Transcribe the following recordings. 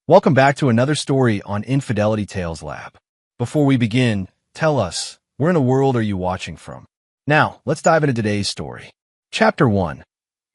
Welcome back to another story on Infidelity Tales Lab. Before we begin, tell us, where in the world are you watching from? Now, let's dive into today's story. Chapter 1.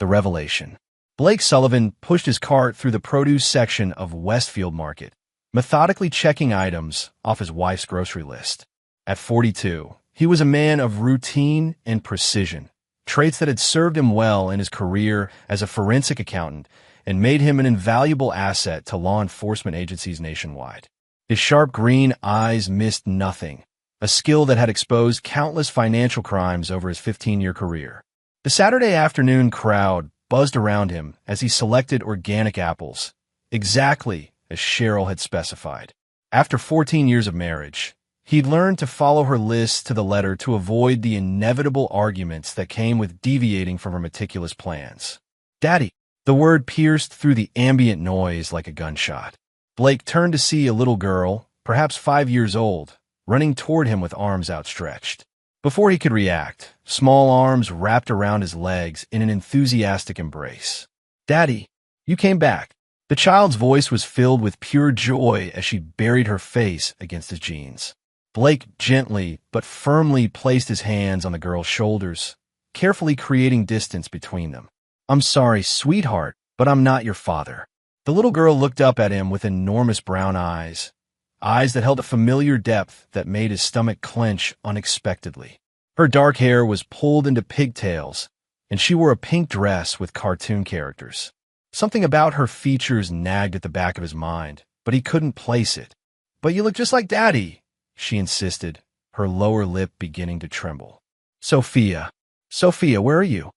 The Revelation. Blake Sullivan pushed his cart through the produce section of Westfield Market, methodically checking items off his wife's grocery list. At 42, he was a man of routine and precision, traits that had served him well in his career as a forensic accountant and made him an invaluable asset to law enforcement agencies nationwide. His sharp green eyes missed nothing, a skill that had exposed countless financial crimes over his 15-year career. The Saturday afternoon crowd buzzed around him as he selected organic apples, exactly as Cheryl had specified. After 14 years of marriage, he'd learned to follow her list to the letter to avoid the inevitable arguments that came with deviating from her meticulous plans. "Daddy." The word pierced through the ambient noise like a gunshot. Blake turned to see a little girl, perhaps 5 years old, running toward him with arms outstretched. Before he could react, small arms wrapped around his legs in an enthusiastic embrace. "Daddy, you came back." The child's voice was filled with pure joy as she buried her face against his jeans. Blake gently but firmly placed his hands on the girl's shoulders, carefully creating distance between them. "I'm sorry, sweetheart, but I'm not your father." The little girl looked up at him with enormous brown eyes that held a familiar depth that made his stomach clench unexpectedly. Her dark hair was pulled into pigtails, and she wore a pink dress with cartoon characters. Something about her features nagged at the back of his mind, but he couldn't place it. "But you look just like Daddy," she insisted, her lower lip beginning to tremble. Sophia, where are you?"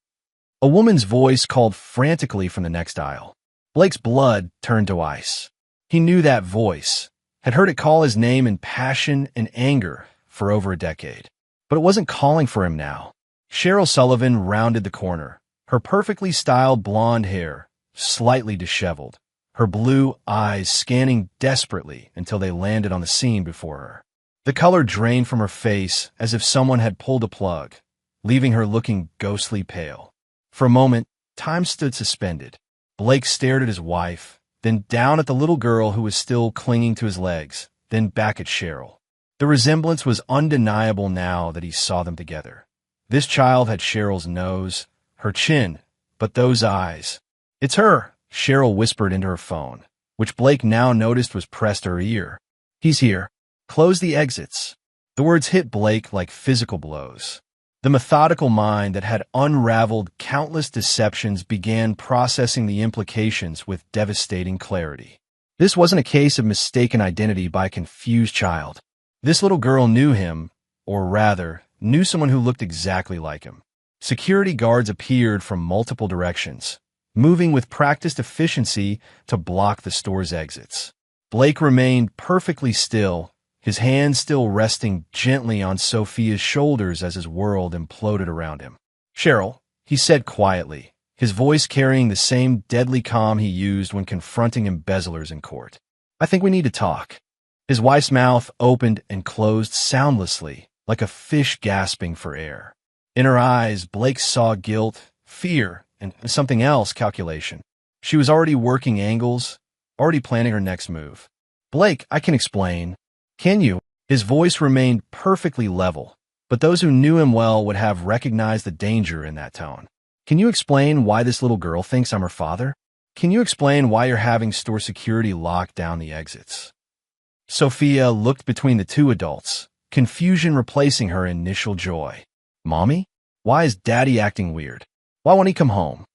A woman's voice called frantically from the next aisle. Blake's blood turned to ice. He knew that voice, had heard it call his name in passion and anger for over a decade. But it wasn't calling for him now. Cheryl Sullivan rounded the corner, her perfectly styled blonde hair slightly disheveled, her blue eyes scanning desperately until they landed on the scene before her. The color drained from her face as if someone had pulled a plug, leaving her looking ghostly pale. For a moment, time stood suspended. Blake stared at his wife, then down at the little girl who was still clinging to his legs, then back at Cheryl. The resemblance was undeniable now that he saw them together. This child had Cheryl's nose, her chin, but those eyes. "It's her," Cheryl whispered into her phone, which Blake now noticed was pressed to her ear. "He's here. Close the exits." The words hit Blake like physical blows. The methodical mind that had unraveled countless deceptions began processing the implications with devastating clarity. This wasn't a case of mistaken identity by a confused child. This little girl knew him, or rather, knew someone who looked exactly like him. Security guards appeared from multiple directions, moving with practiced efficiency to block the store's exits. Blake remained perfectly still, his hands still resting gently on Sophia's shoulders as his world imploded around him. "Cheryl," he said quietly, his voice carrying the same deadly calm he used when confronting embezzlers in court. "I think we need to talk." His wife's mouth opened and closed soundlessly, like a fish gasping for air. In her eyes, Blake saw guilt, fear, and something else, calculation. She was already working angles, already planning her next move. "Blake, I can explain." "Can you?" His voice remained perfectly level, but those who knew him well would have recognized the danger in that tone. "Can you explain why this little girl thinks I'm her father? Can you explain why you're having store security lock down the exits?" Sophia looked between the two adults, confusion replacing her initial joy. "Mommy? Why is Daddy acting weird? Why won't he come home?"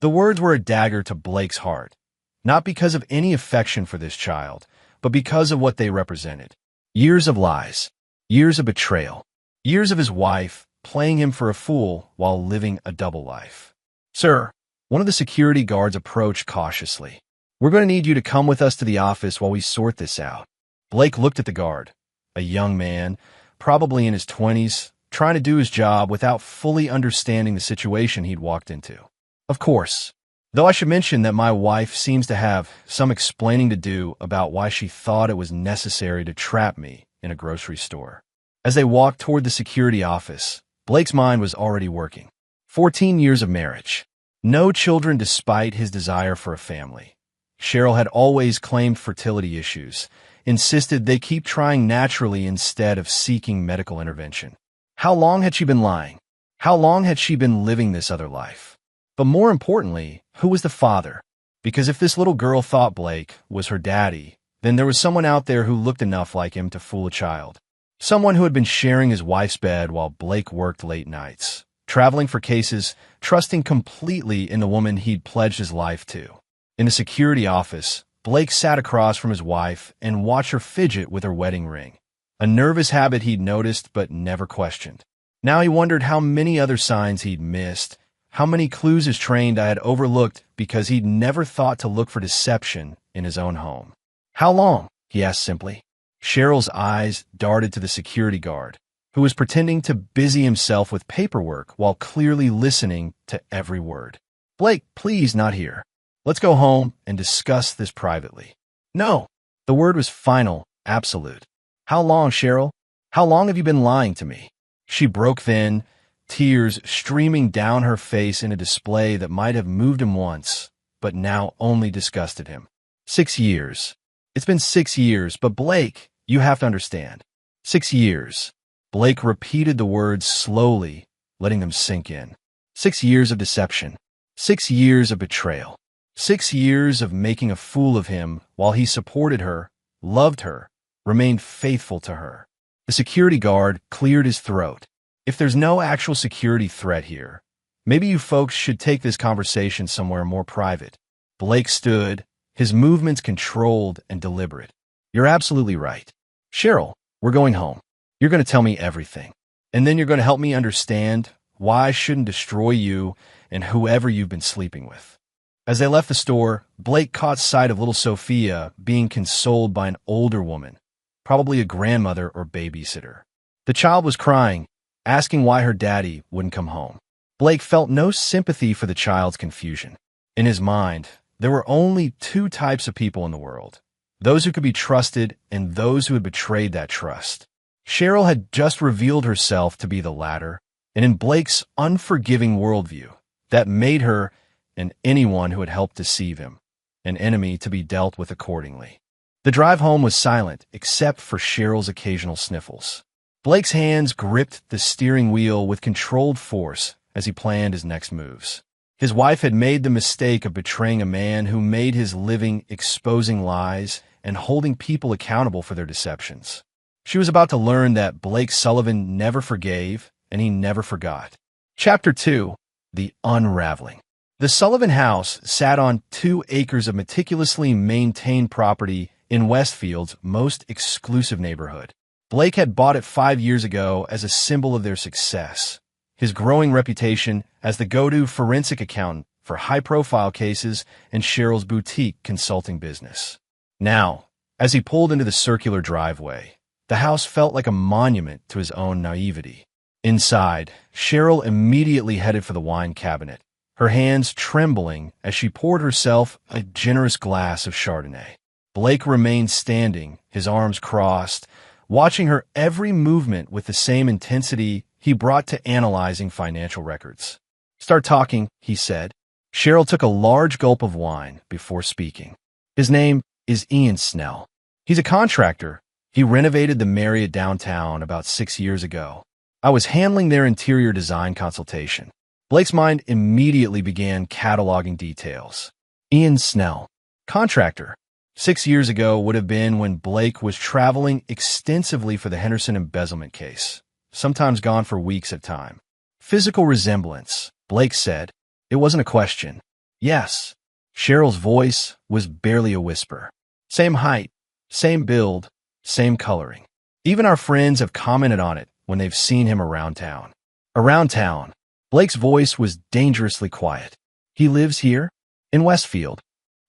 The words were a dagger to Blake's heart, not because of any affection for this child, but because of what they represented. Years of lies, years of betrayal, years of his wife playing him for a fool while living a double life. "Sir," one of the security guards approached cautiously. "We're going to need you to come with us to the office while we sort this out." Blake looked at the guard, a young man, probably in his 20s, trying to do his job without fully understanding the situation he'd walked into. "Of course. Though I should mention that my wife seems to have some explaining to do about why she thought it was necessary to trap me in a grocery store." As they walked toward the security office, Blake's mind was already working. 14 years of marriage. No children despite his desire for a family. Cheryl had always claimed fertility issues, insisted they keep trying naturally instead of seeking medical intervention. How long had she been lying? How long had she been living this other life? But more importantly, who was the father? Because if this little girl thought Blake was her daddy, then there was someone out there who looked enough like him to fool a child. Someone who had been sharing his wife's bed while Blake worked late nights, traveling for cases, trusting completely in the woman he'd pledged his life to. In the security office, Blake sat across from his wife and watched her fidget with her wedding ring, a nervous habit he'd noticed but never questioned. Now he wondered how many other signs he'd missed, how many clues his trained eye had overlooked because he'd never thought to look for deception in his own home. How long? He asked simply. Cheryl's eyes darted to the security guard, who was pretending to busy himself with paperwork while clearly listening to every word. Blake, please, not here. Let's go home and discuss this privately. No. The word was final, absolute. How long, Cheryl? How long have you been lying to me? She broke then, tears streaming down her face in a display that might have moved him once, but now only disgusted him. 6 years. It's been 6 years, but Blake, you have to understand. 6 years. Blake repeated the words slowly, letting them sink in. 6 years of deception. 6 years of betrayal. 6 years of making a fool of him while he supported her, loved her, remained faithful to her. The security guard cleared his throat. If there's no actual security threat here, maybe you folks should take this conversation somewhere more private. Blake stood, his movements controlled and deliberate. You're absolutely right. Cheryl, we're going home. You're going to tell me everything. And then you're going to help me understand why I shouldn't destroy you and whoever you've been sleeping with. As they left the store, Blake caught sight of little Sophia being consoled by an older woman, probably a grandmother or babysitter. The child was crying, asking why her daddy wouldn't come home. Blake felt no sympathy for the child's confusion. In his mind, there were only two types of people in the world, those who could be trusted and those who had betrayed that trust. Cheryl had just revealed herself to be the latter, and in Blake's unforgiving worldview, that made her, and anyone who had helped deceive him, an enemy to be dealt with accordingly. The drive home was silent except for Cheryl's occasional sniffles. Blake's hands gripped the steering wheel with controlled force as he planned his next moves. His wife had made the mistake of betraying a man who made his living exposing lies and holding people accountable for their deceptions. She was about to learn that Blake Sullivan never forgave and he never forgot. Chapter 2. The Unraveling. The Sullivan house sat on 2 acres of meticulously maintained property in Westfield's most exclusive neighborhood. Blake had bought it 5 years ago as a symbol of their success, his growing reputation as the go-to forensic accountant for high-profile cases and Cheryl's boutique consulting business. Now, as he pulled into the circular driveway, the house felt like a monument to his own naivety. Inside, Cheryl immediately headed for the wine cabinet, her hands trembling as she poured herself a generous glass of Chardonnay. Blake remained standing, his arms crossed, watching her every movement with the same intensity he brought to analyzing financial records. Start talking, he said. Cheryl took a large gulp of wine before speaking. His name is Ian Snell. He's a contractor. He renovated the Marriott downtown about 6 years ago. I was handling their interior design consultation. Blake's mind immediately began cataloging details. Ian Snell, contractor. 6 years ago would have been when Blake was traveling extensively for the Henderson embezzlement case, sometimes gone for weeks at a time. Physical resemblance, Blake said. It wasn't a question. Yes. Cheryl's voice was barely a whisper. Same height, same build, same coloring. Even our friends have commented on it when they've seen him around town. Around town. Blake's voice was dangerously quiet. He lives here, in Westfield.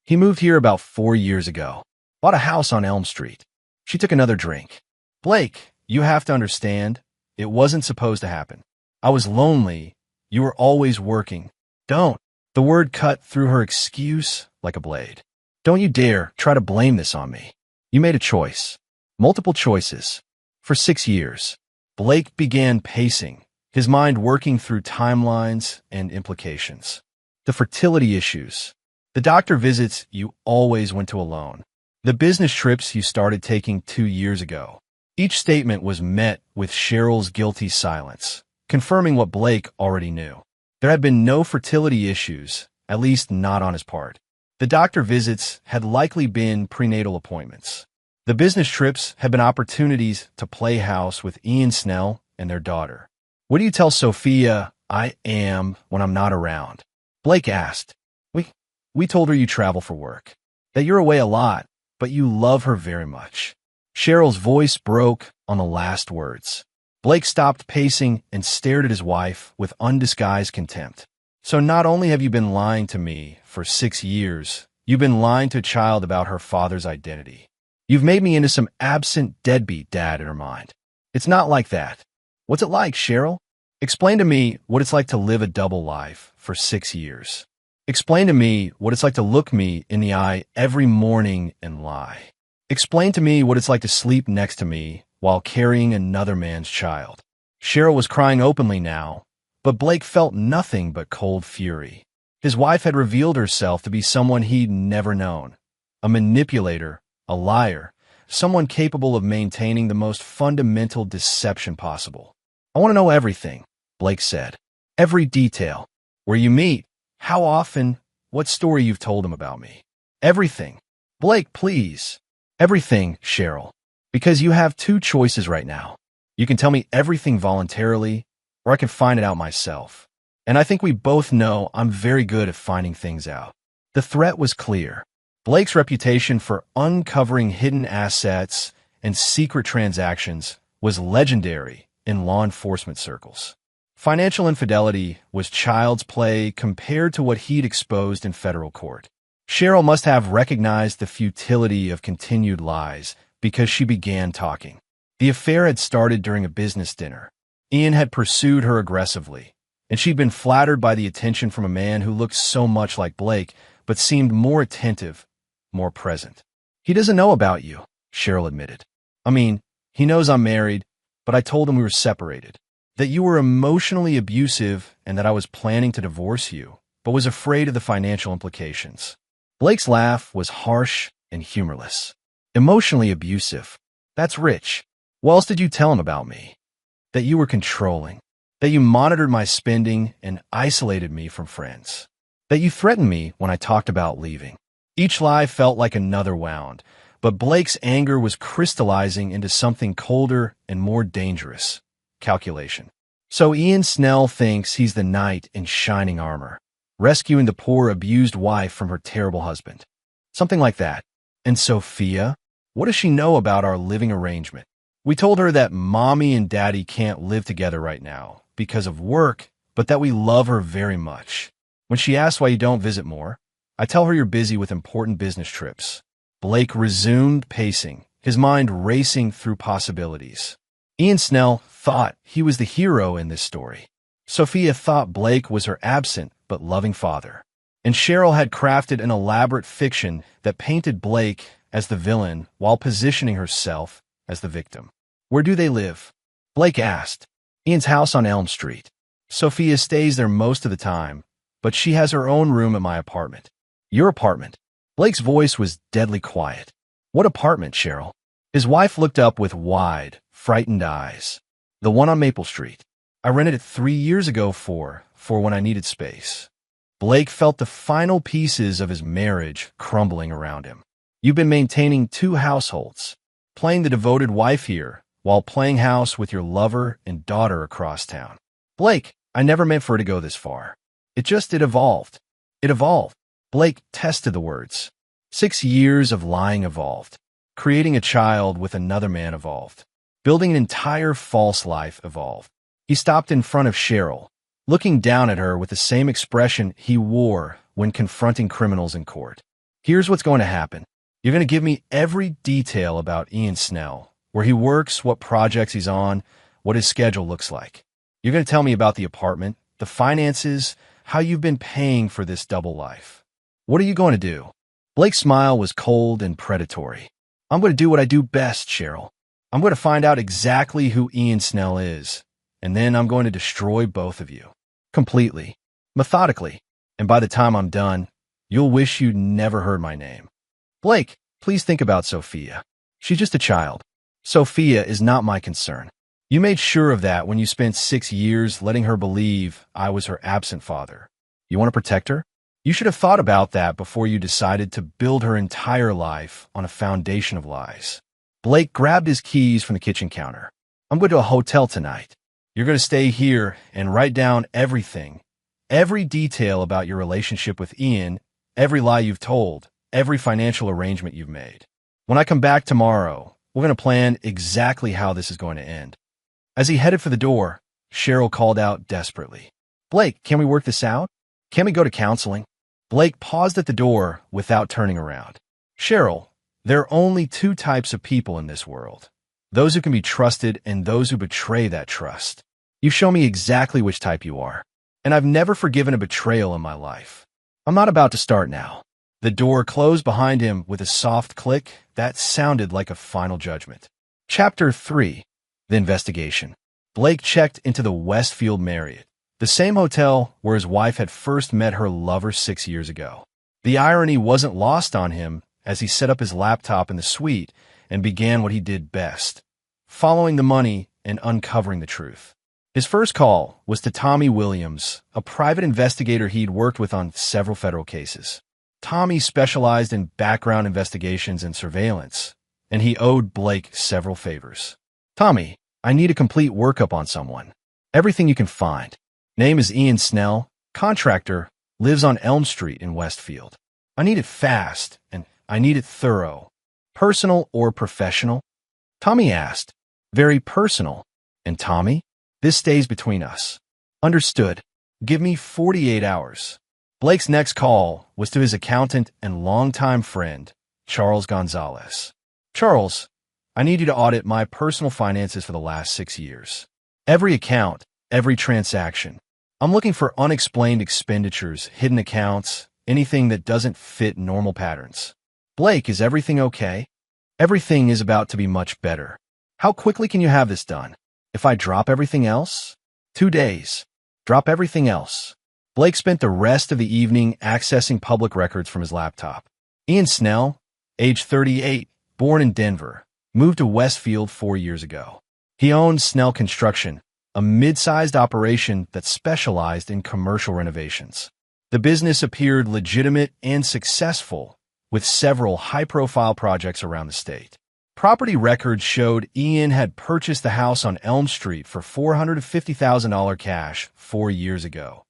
He moved here about 4 years ago. Bought a house on Elm Street. She took another drink. Blake, you have to understand, it wasn't supposed to happen. I was lonely. You were always working. Don't. The word cut through her excuse like a blade. Don't you dare try to blame this on me. You made a choice. Multiple choices. For 6 years. Blake began pacing, his mind working through timelines and implications. The fertility issues. The doctor visits you always went to alone. The business trips you started taking 2 years ago. Each statement was met with Cheryl's guilty silence, confirming what Blake already knew. There had been no fertility issues, at least not on his part. The doctor visits had likely been prenatal appointments. The business trips had been opportunities to play house with Ian Snell and their daughter. "What do you tell Sophia I am when I'm not around?" Blake asked. We told her you travel for work, that you're away a lot, but you love her very much." Cheryl's voice broke on the last words. Blake stopped pacing and stared at his wife with undisguised contempt. "So not only have you been lying to me for 6 years, you've been lying to a child about her father's identity. You've made me into some absent deadbeat dad in her mind. It's not like that. What's it like, Cheryl? Explain to me what it's like to live a double life for 6 years. Explain to me what it's like to look me in the eye every morning and lie. Explain to me what it's like to sleep next to me while carrying another man's child." Cheryl was crying openly now, but Blake felt nothing but cold fury. His wife had revealed herself to be someone he'd never known, a manipulator, a liar, someone capable of maintaining the most fundamental deception possible. "I want to know everything," Blake said. "Every detail. Where you meet, how often, what story you've told him about me. Everything." "Blake, please." "Everything, Cheryl. Because you have two choices right now. You can tell me everything voluntarily, or I can find it out myself. And I think we both know I'm very good at finding things out." The threat was clear. Blake's reputation for uncovering hidden assets and secret transactions was legendary in law enforcement circles. Financial infidelity was child's play compared to what he'd exposed in federal court. Cheryl must have recognized the futility of continued lies because she began talking. The affair had started during a business dinner. Ian had pursued her aggressively, and she'd been flattered by the attention from a man who looked so much like Blake, but seemed more attentive, more present. "He doesn't know about you," Cheryl admitted. "I mean, he knows I'm married, but I told him we were separated. That you were emotionally abusive and that I was planning to divorce you, but was afraid of the financial implications." Blake's laugh was harsh and humorless. "Emotionally abusive? That's rich. What else did you tell him about me? That you were controlling. That you monitored my spending and isolated me from friends. That you threatened me when I talked about leaving." Each lie felt like another wound, but Blake's anger was crystallizing into something colder and more dangerous: calculation. "So Ian Snell thinks he's the knight in shining armor, rescuing the poor abused wife from her terrible husband. Something like that. And Sophia? What does she know about our living arrangement? We told her that mommy and daddy can't live together right now because of work, but that we love her very much. When she asks why you don't visit more, I tell her you're busy with important business trips." Blake resumed pacing, his mind racing through possibilities. Ian Snell thought he was the hero in this story. Sophia thought Blake was her absent but loving father. And Cheryl had crafted an elaborate fiction that painted Blake as the villain while positioning herself as the victim. "Where do they live?" Blake asked. "Ian's house on Elm Street. Sophia stays there most of the time, but she has her own room at my apartment." "Your apartment?" Blake's voice was deadly quiet. "What apartment, Cheryl?" His wife looked up with wide, frightened eyes. "The one on Maple Street. I rented it 3 years ago for when I needed space." Blake felt the final pieces of his marriage crumbling around him. "You've been maintaining 2 households, playing the devoted wife here, while playing house with your lover and daughter across town." "Blake, I never meant for it to go this far. It evolved. It evolved." Blake tested the words. 6 years of lying evolved. Creating a child with another man evolved. Building an entire false life evolved. He stopped in front of Cheryl, looking down at her with the same expression he wore when confronting criminals in court. "Here's what's going to happen. You're going to give me every detail about Ian Snell, where he works, what projects he's on, what his schedule looks like. You're going to tell me about the apartment, the finances, how you've been paying for this double life. What are you going to do?" Blake's smile was cold and predatory. "I'm going to do what I do best, Cheryl. I'm going to find out exactly who Ian Snell is, and then I'm going to destroy both of you. Completely. Methodically. And by the time I'm done, You'll wish you'd never heard my name. Blake, please think about Sophia. She's just a child. Sophia is not my concern. You made sure of that when you spent 6 years letting her believe I was her absent father. You want to protect her? You should have thought about that before you decided to build her entire life on a foundation of lies. Blake grabbed his keys from the kitchen counter. I'm going to a hotel tonight. You're going to stay here and write down everything, every detail about your relationship with Ian, every lie you've told, every financial arrangement you've made. When I come back tomorrow, we're going to plan exactly how this is going to end. As he headed for the door, Cheryl called out desperately, Blake, can we work this out? Can we go to counseling? Blake paused at the door without turning around. Cheryl, there are only 2 types of people in this world. Those who can be trusted and those who betray that trust. You show me exactly which type you are. And I've never forgiven a betrayal in my life. I'm not about to start now. The door closed behind him with a soft click that sounded like a final judgment. Chapter 3. The Investigation. Blake checked into the Westfield Marriott, the same hotel where his wife had first met her lover 6 years ago. The irony wasn't lost on him as he set up his laptop in the suite and began what he did best, following the money and uncovering the truth. His first call was to Tommy Williams, a private investigator he'd worked with on several federal cases. Tommy specialized in background investigations and surveillance, and he owed Blake several favors. Tommy, I need a complete workup on someone. Everything you can find. Name is Ian Snell, contractor, lives on Elm Street in Westfield. I need it fast, and I need it thorough. Personal or professional? Tommy asked. Very personal. And Tommy? This stays between us. Understood. Give me 48 hours. Blake's next call was to his accountant and longtime friend, Charles Gonzalez. Charles, I need you to audit my personal finances for the last 6 years. Every account, every transaction. I'm looking for unexplained expenditures, hidden accounts, anything that doesn't fit normal patterns. Blake, is everything okay? Everything is about to be much better. How quickly can you have this done? If I drop everything else? 2 days. Drop everything else. Blake spent the rest of the evening accessing public records from his laptop. Ian Snell, age 38, born in Denver, moved to Westfield 4 years ago. He owned Snell Construction, a mid-sized operation that specialized in commercial renovations. The business appeared legitimate and successful, with several high-profile projects around the state. Property records showed Ian had purchased the house on Elm Street for $450,000 cash 4 years ago.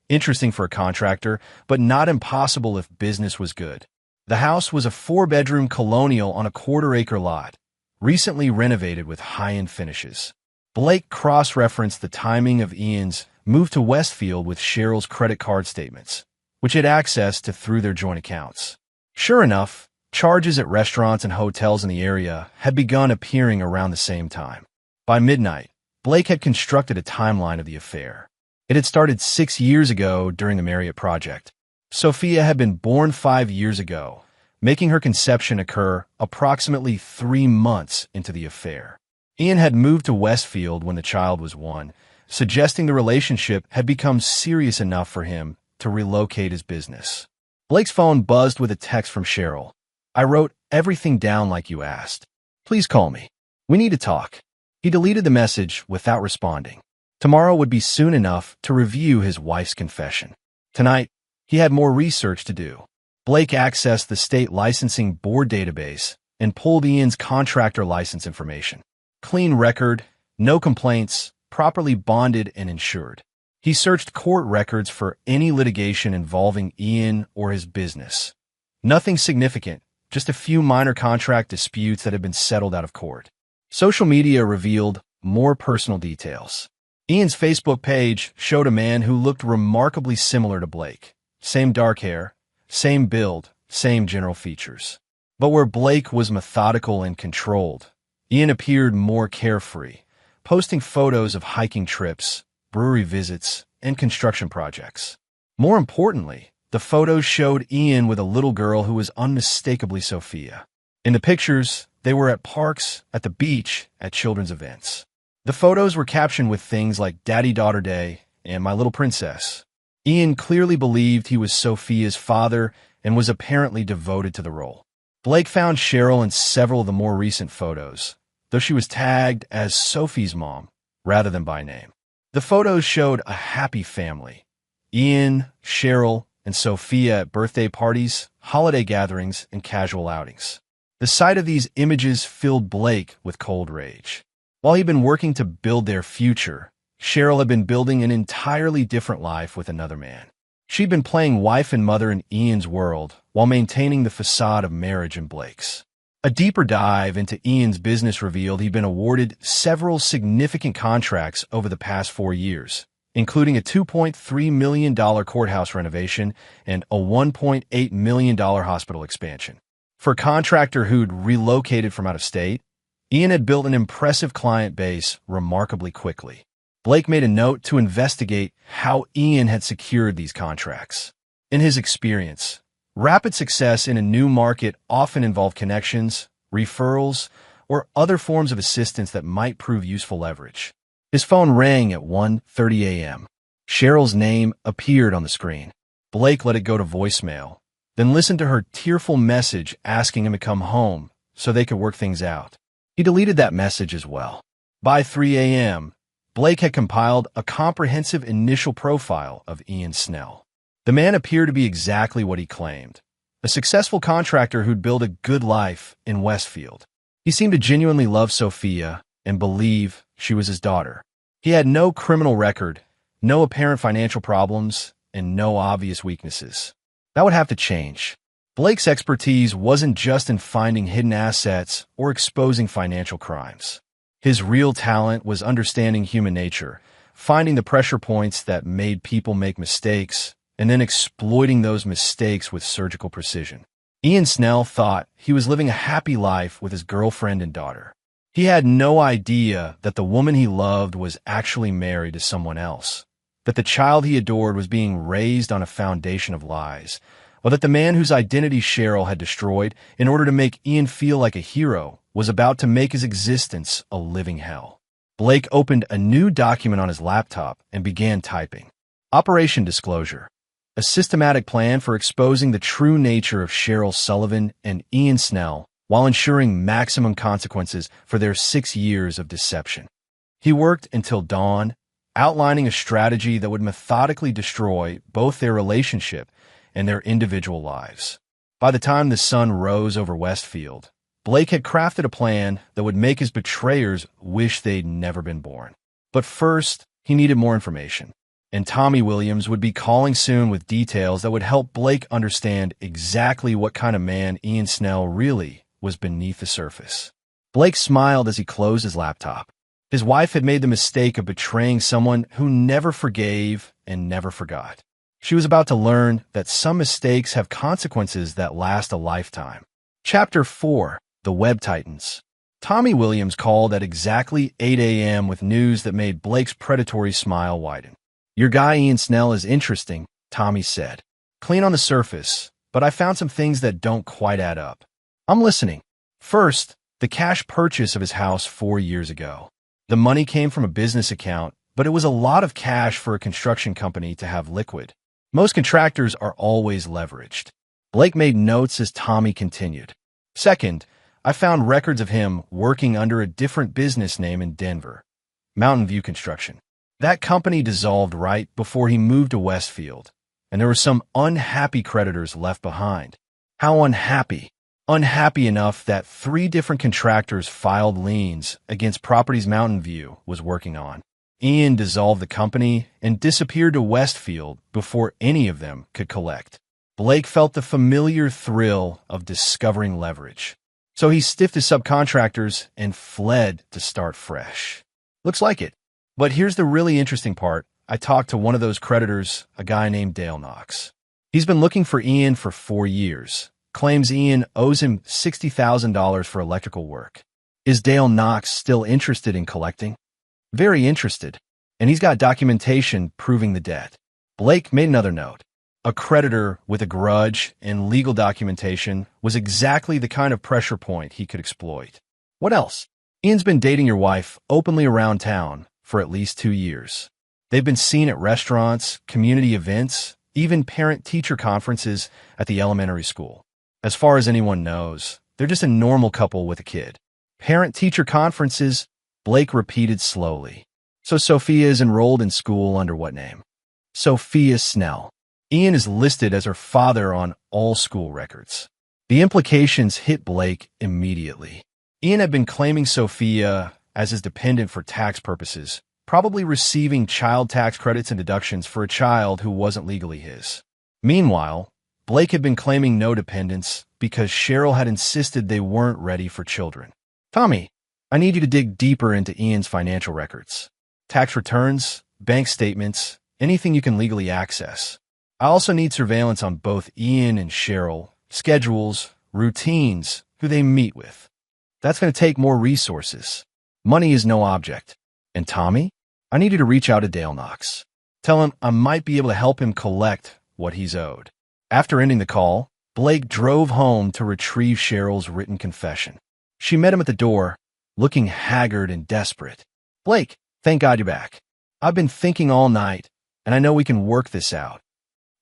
Interesting for a contractor, but not impossible if business was good. The house was a 4-bedroom colonial on a quarter-acre lot, recently renovated with high-end finishes. Blake cross-referenced the timing of Ian's move to Westfield with Cheryl's credit card statements, which had access to through their joint accounts. Sure enough, charges at restaurants and hotels in the area had begun appearing around the same time. By midnight, Blake had constructed a timeline of the affair. It had started 6 years ago during the Marriott project. Sophia had been born 5 years ago, making her conception occur approximately 3 months into the affair. Ian had moved to Westfield when the child was 1, suggesting the relationship had become serious enough for him to relocate his business. Blake's phone buzzed with a text from Cheryl. I wrote everything down like you asked. Please call me. We need to talk. He deleted the message without responding. Tomorrow would be soon enough to review his wife's confession. Tonight, he had more research to do. Blake accessed the state licensing board database and pulled Ian's contractor license information. Clean record, no complaints, properly bonded and insured. He searched court records for any litigation involving Ian or his business. Nothing significant, just a few minor contract disputes that had been settled out of court. Social media revealed more personal details. Ian's Facebook page showed a man who looked remarkably similar to Blake. Same dark hair, same build, same general features. But where Blake was methodical and controlled, Ian appeared more carefree, posting photos of hiking trips, brewery visits, and construction projects. More importantly, the photos showed Ian with a little girl who was unmistakably Sophia. In the pictures, they were at parks, at the beach, at children's events. The photos were captioned with things like Daddy-Daughter Day and My Little Princess. Ian clearly believed he was Sophia's father and was apparently devoted to the role. Blake found Cheryl in several of the more recent photos, though she was tagged as Sophie's mom rather than by name. The photos showed a happy family: Ian, Cheryl, and Sophia at birthday parties, holiday gatherings, and casual outings. The sight of these images filled Blake with cold rage. While he'd been working to build their future, Cheryl had been building an entirely different life with another man. She'd been playing wife and mother in Ian's world while maintaining the facade of marriage in Blake's. A deeper dive into Ian's business revealed he'd been awarded several significant contracts over the past 4 years, including a $2.3 million courthouse renovation and a $1.8 million hospital expansion. For a contractor who'd relocated from out of state, Ian had built an impressive client base remarkably quickly. Blake made a note to investigate how Ian had secured these contracts. In his experience, rapid success in a new market often involved connections, referrals, or other forms of assistance that might prove useful leverage. His phone rang at 1:30 a.m. Cheryl's name appeared on the screen. Blake let it go to voicemail, then listened to her tearful message asking him to come home so they could work things out. He deleted that message as well. By 3 a.m., Blake had compiled a comprehensive initial profile of Ian Snell. The man appeared to be exactly what he claimed: a successful contractor who'd built a good life in Westfield. He seemed to genuinely love Sophia and believe she was his daughter. He had no criminal record, no apparent financial problems, and no obvious weaknesses. That would have to change. Blake's expertise wasn't just in finding hidden assets or exposing financial crimes. His real talent was understanding human nature, finding the pressure points that made people make mistakes, and then exploiting those mistakes with surgical precision. Ian Snell thought he was living a happy life with his girlfriend and daughter. He had no idea that the woman he loved was actually married to someone else, that the child he adored was being raised on a foundation of lies, or that the man whose identity Cheryl had destroyed in order to make Ian feel like a hero was about to make his existence a living hell. Blake opened a new document on his laptop and began typing. Operation Disclosure: a systematic plan for exposing the true nature of Cheryl Sullivan and Ian Snell while ensuring maximum consequences for their 6 years of deception. He worked until dawn, outlining a strategy that would methodically destroy both their relationship and their individual lives. By the time the sun rose over Westfield, Blake had crafted a plan that would make his betrayers wish they'd never been born. But first, he needed more information, and Tommy Williams would be calling soon with details that would help Blake understand exactly what kind of man Ian Snell really was beneath the surface. Blake smiled as he closed his laptop. His wife had made the mistake of betraying someone who never forgave and never forgot. She was about to learn that some mistakes have consequences that last a lifetime. Chapter 4: The Web Titans. Tommy Williams called at exactly 8 a.m. with news that made Blake's predatory smile widen. "Your guy Ian Snell is interesting," Tommy said. "Clean on the surface, but I found some things that don't quite add up." "I'm listening." "First, the cash purchase of his house 4 years ago. The money came from a business account, but it was a lot of cash for a construction company to have liquid. Most contractors are always leveraged." Blake made notes as Tommy continued. "Second, I found records of him working under a different business name in Denver, Mountain View Construction. That company dissolved right before he moved to Westfield, and there were some unhappy creditors left behind." "How unhappy?" "Unhappy enough that 3 different contractors filed liens against properties Mountain View was working on. Ian dissolved the company and disappeared to Westfield before any of them could collect." Blake felt the familiar thrill of discovering leverage. So he stiffed his subcontractors and fled to start fresh. "Looks like it. But here's the really interesting part. I talked to one of those creditors, a guy named Dale Knox. He's been looking for Ian for 4 years. Claims Ian owes him $60,000 for electrical work." "Is Dale Knox still interested in collecting?" "Very interested. And he's got documentation proving the debt." Blake made another note. A creditor with a grudge and legal documentation was exactly the kind of pressure point he could exploit. "What else?" "Ian's been dating your wife openly around town for at least 2 years. They've been seen at restaurants, community events, even parent-teacher conferences at the elementary school. As far as anyone knows, they're just a normal couple with a kid. Parent-teacher conferences, Blake repeated slowly. So Sophia is enrolled in school under what name? Sophia Snell. Ian is listed as her father on all school records. The implications hit Blake immediately. Ian had been claiming Sophia as his dependent for tax purposes, probably receiving child tax credits and deductions for a child who wasn't legally his. Meanwhile, Blake had been claiming no dependents because Cheryl had insisted they weren't ready for children. Tommy, I need you to dig deeper into Ian's financial records. Tax returns, bank statements, anything you can legally access. I also need surveillance on both Ian and Cheryl, schedules, routines, who they meet with. That's going to take more resources. Money is no object. And Tommy, I need you to reach out to Dale Knox. Tell him I might be able to help him collect what he's owed. After ending the call, Blake drove home to retrieve Cheryl's written confession. She met him at the door, looking haggard and desperate. Blake, thank God you're back. I've been thinking all night, and I know we can work this out.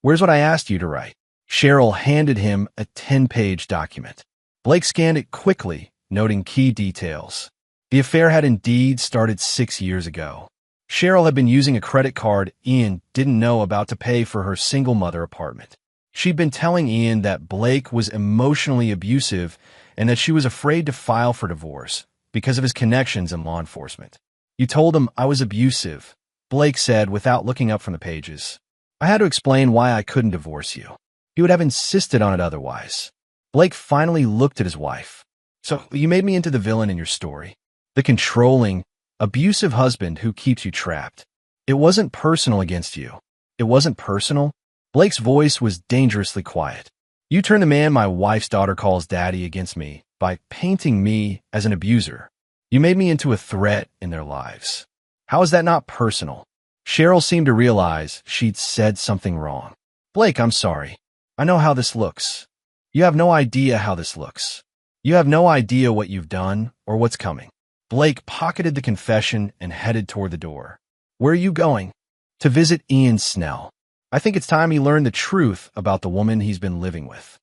Where's what I asked you to write? Cheryl handed him a 10-page document. Blake scanned it quickly, noting key details. The affair had indeed started 6 years ago. Cheryl had been using a credit card Ian didn't know about to pay for her single mother apartment. She'd been telling Ian that Blake was emotionally abusive and that she was afraid to file for divorce because of his connections in law enforcement. You told him I was abusive, Blake said without looking up from the pages. I had to explain why I couldn't divorce you. He would have insisted on it otherwise. Blake finally looked at his wife. So you made me into the villain in your story. The controlling, abusive husband who keeps you trapped. It wasn't personal against you. It wasn't personal. Blake's voice was dangerously quiet. You turned the man my wife's daughter calls daddy against me by painting me as an abuser. You made me into a threat in their lives. How is that not personal? Cheryl seemed to realize she'd said something wrong. Blake, I'm sorry. I know how this looks. You have no idea how this looks. You have no idea what you've done or what's coming. Blake pocketed the confession and headed toward the door. Where are you going? To visit Ian Snell. I think it's time he learned the truth about the woman he's been living with.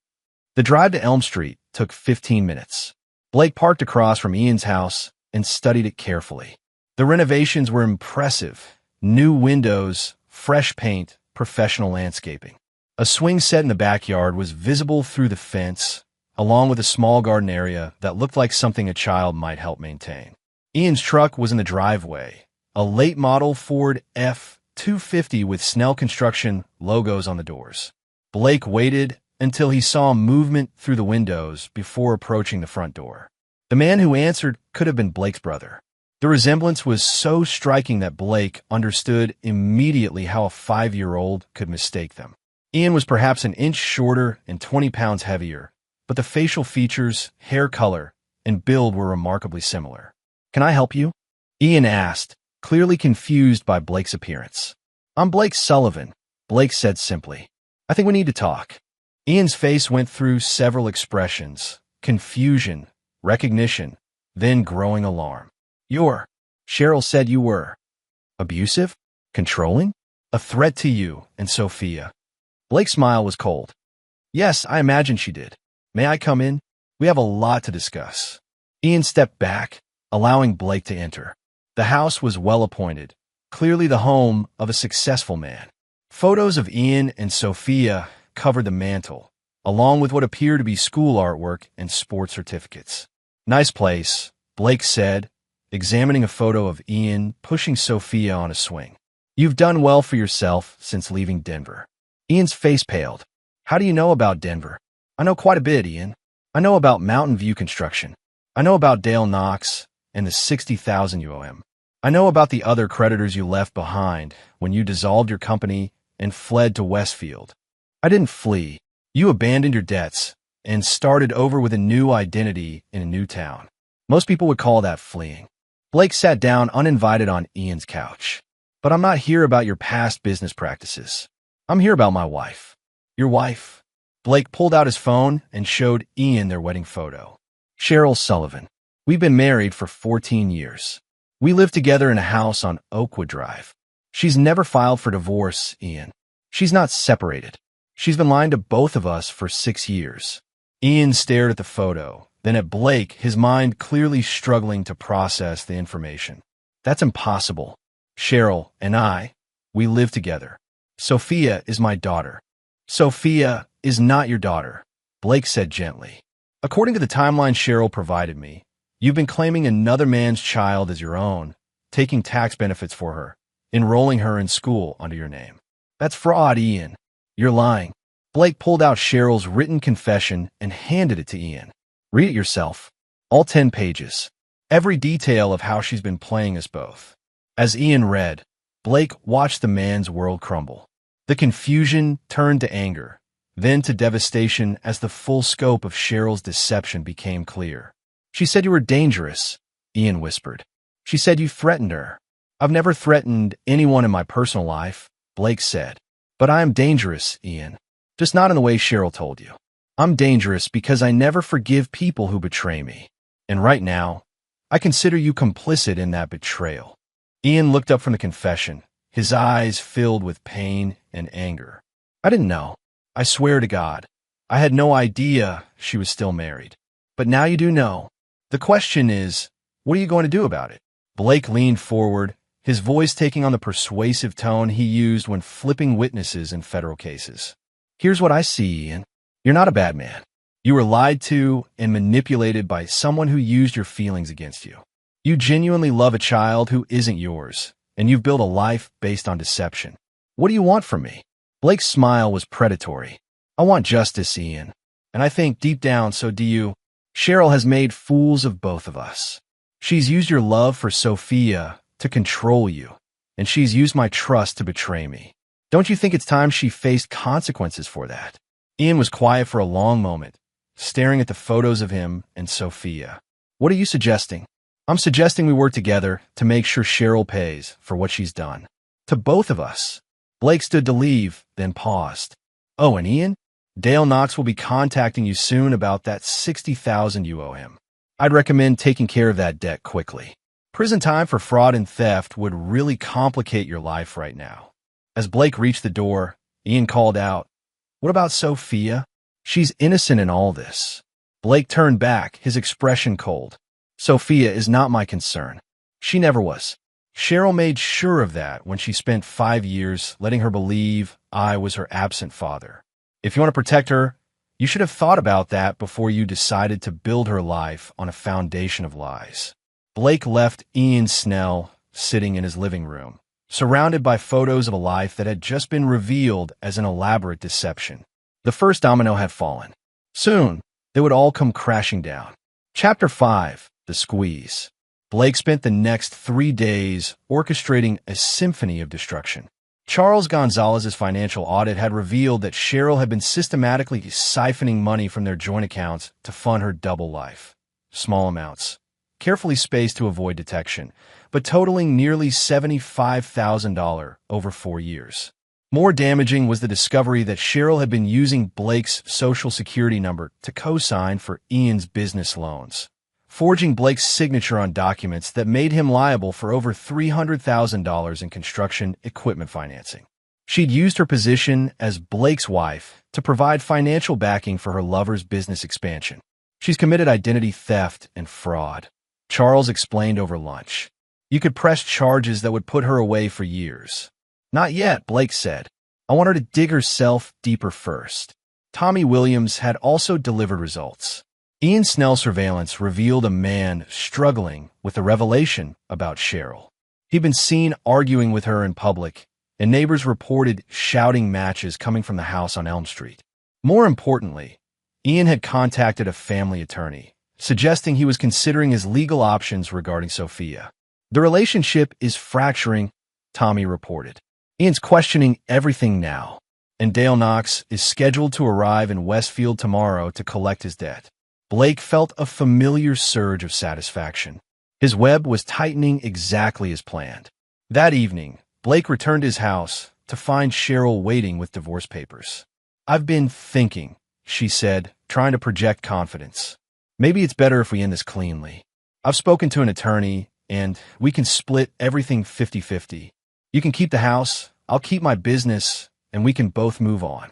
The drive to Elm Street took 15 minutes. Blake parked across from Ian's house and studied it carefully. The renovations were impressive. New windows, fresh paint, professional landscaping. A swing set in the backyard was visible through the fence, along with a small garden area that looked like something a child might help maintain. Ian's truck was in the driveway, a late model Ford F-250 with Snell Construction logos on the doors. Blake waited until he saw movement through the windows before approaching the front door. The man who answered could have been Blake's brother. The resemblance was so striking that Blake understood immediately how a 5-year-old could mistake them. Ian was perhaps an inch shorter and 20 pounds heavier, but the facial features, hair color, and build were remarkably similar. Can I help you? Ian asked, clearly confused by Blake's appearance. I'm Blake Sullivan, Blake said simply. I think we need to talk. Ian's face went through several expressions, confusion, recognition, then growing alarm. Cheryl said you were abusive? Controlling? A threat to you and Sophia. Blake's smile was cold. Yes, I imagine she did. May I come in? We have a lot to discuss. Ian stepped back, allowing Blake to enter. The house was well appointed, clearly the home of a successful man. Photos of Ian and Sophia covered the mantel, along with what appeared to be school artwork and sports certificates. Nice place, Blake said, examining a photo of Ian pushing Sophia on a swing. You've done well for yourself since leaving Denver. Ian's face paled. How do you know about Denver? I know quite a bit, Ian. I know about Mountain View Construction. I know about Dale Knox and the $60,000 you owe him. I know about the other creditors you left behind when you dissolved your company and fled to Westfield. I didn't flee. You abandoned your debts and started over with a new identity in a new town. Most people would call that fleeing. Blake sat down uninvited on Ian's couch. But I'm not here about your past business practices. I'm here about my wife. Your wife? Blake pulled out his phone and showed Ian their wedding photo. Cheryl Sullivan. We've been married for 14 years. We live together in a house on Oakwood Drive. She's never filed for divorce, Ian. She's not separated. She's been lying to both of us for 6 years. Ian stared at the photo, then at Blake, his mind clearly struggling to process the information. That's impossible. Cheryl and I, we live together. Sophia is my daughter. Sophia is not your daughter, Blake said gently. According to the timeline Cheryl provided me, you've been claiming another man's child as your own, taking tax benefits for her, enrolling her in school under your name. That's fraud, Ian. You're lying. Blake pulled out Cheryl's written confession and handed it to Ian. Read it yourself. All 10 pages. Every detail of how she's been playing us both. As Ian read, Blake watched the man's world crumble. The confusion turned to anger, then to devastation as the full scope of Cheryl's deception became clear. She said you were dangerous, Ian whispered. She said you threatened her. I've never threatened anyone in my personal life, Blake said. But I am dangerous, Ian. Just not in the way Cheryl told you. I'm dangerous because I never forgive people who betray me. And right now, I consider you complicit in that betrayal. Ian looked up from the confession, his eyes filled with pain and anger. I didn't know. I swear to God. I had no idea she was still married. But now you do know. The question is, what are you going to do about it? Blake leaned forward, his voice taking on the persuasive tone he used when flipping witnesses in federal cases. Here's what I see, Ian. You're not a bad man. You were lied to and manipulated by someone who used your feelings against you. You genuinely love a child who isn't yours, and you've built a life based on deception. What do you want from me? Blake's smile was predatory. I want justice, Ian. And I think deep down, so do you. Cheryl has made fools of both of us. She's used your love for Sophia to control you, and she's used my trust to betray me. Don't you think it's time she faced consequences for that? Ian was quiet for a long moment, staring at the photos of him and Sophia. What are you suggesting? I'm suggesting we work together to make sure Cheryl pays for what she's done. To both of us. Blake stood to leave, then paused. Oh, and Ian? Dale Knox will be contacting you soon about that $60,000 you owe him. I'd recommend taking care of that debt quickly. Prison time for fraud and theft would really complicate your life right now. As Blake reached the door, Ian called out, What about Sophia? She's innocent in all this. Blake turned back, his expression cold. Sophia is not my concern. She never was. Cheryl made sure of that when she spent 5 years letting her believe I was her absent father. If you want to protect her, you should have thought about that before you decided to build her life on a foundation of lies. Blake left Ian Snell sitting in his living room, surrounded by photos of a life that had just been revealed as an elaborate deception. The first domino had fallen. Soon, they would all come crashing down. Chapter 5, The Squeeze. Blake spent the next 3 days orchestrating a symphony of destruction. Charles Gonzalez's financial audit had revealed that Cheryl had been systematically siphoning money from their joint accounts to fund her double life. Small amounts, carefully spaced to avoid detection, but totaling nearly $75,000 over 4 years. More damaging was the discovery that Cheryl had been using Blake's social security number to co-sign for Ian's business loans, forging Blake's signature on documents that made him liable for over $300,000 in construction equipment financing. She'd used her position as Blake's wife to provide financial backing for her lover's business expansion. She's committed identity theft and fraud. Charles explained over lunch. You could press charges that would put her away for years. Not yet, Blake said. I want her to dig herself deeper first. Tommy Williams had also delivered results. Ian Snell's surveillance revealed a man struggling with a revelation about Cheryl. He'd been seen arguing with her in public, and neighbors reported shouting matches coming from the house on Elm Street. More importantly, Ian had contacted a family attorney, suggesting he was considering his legal options regarding Sophia. The relationship is fracturing, Tommy reported. Ian's questioning everything now, and Dale Knox is scheduled to arrive in Westfield tomorrow to collect his debt. Blake felt a familiar surge of satisfaction. His web was tightening exactly as planned. That evening, Blake returned to his house to find Cheryl waiting with divorce papers. I've been thinking, she said, trying to project confidence. Maybe it's better if we end this cleanly. I've spoken to an attorney, and we can split everything 50-50. You can keep the house, I'll keep my business, and we can both move on.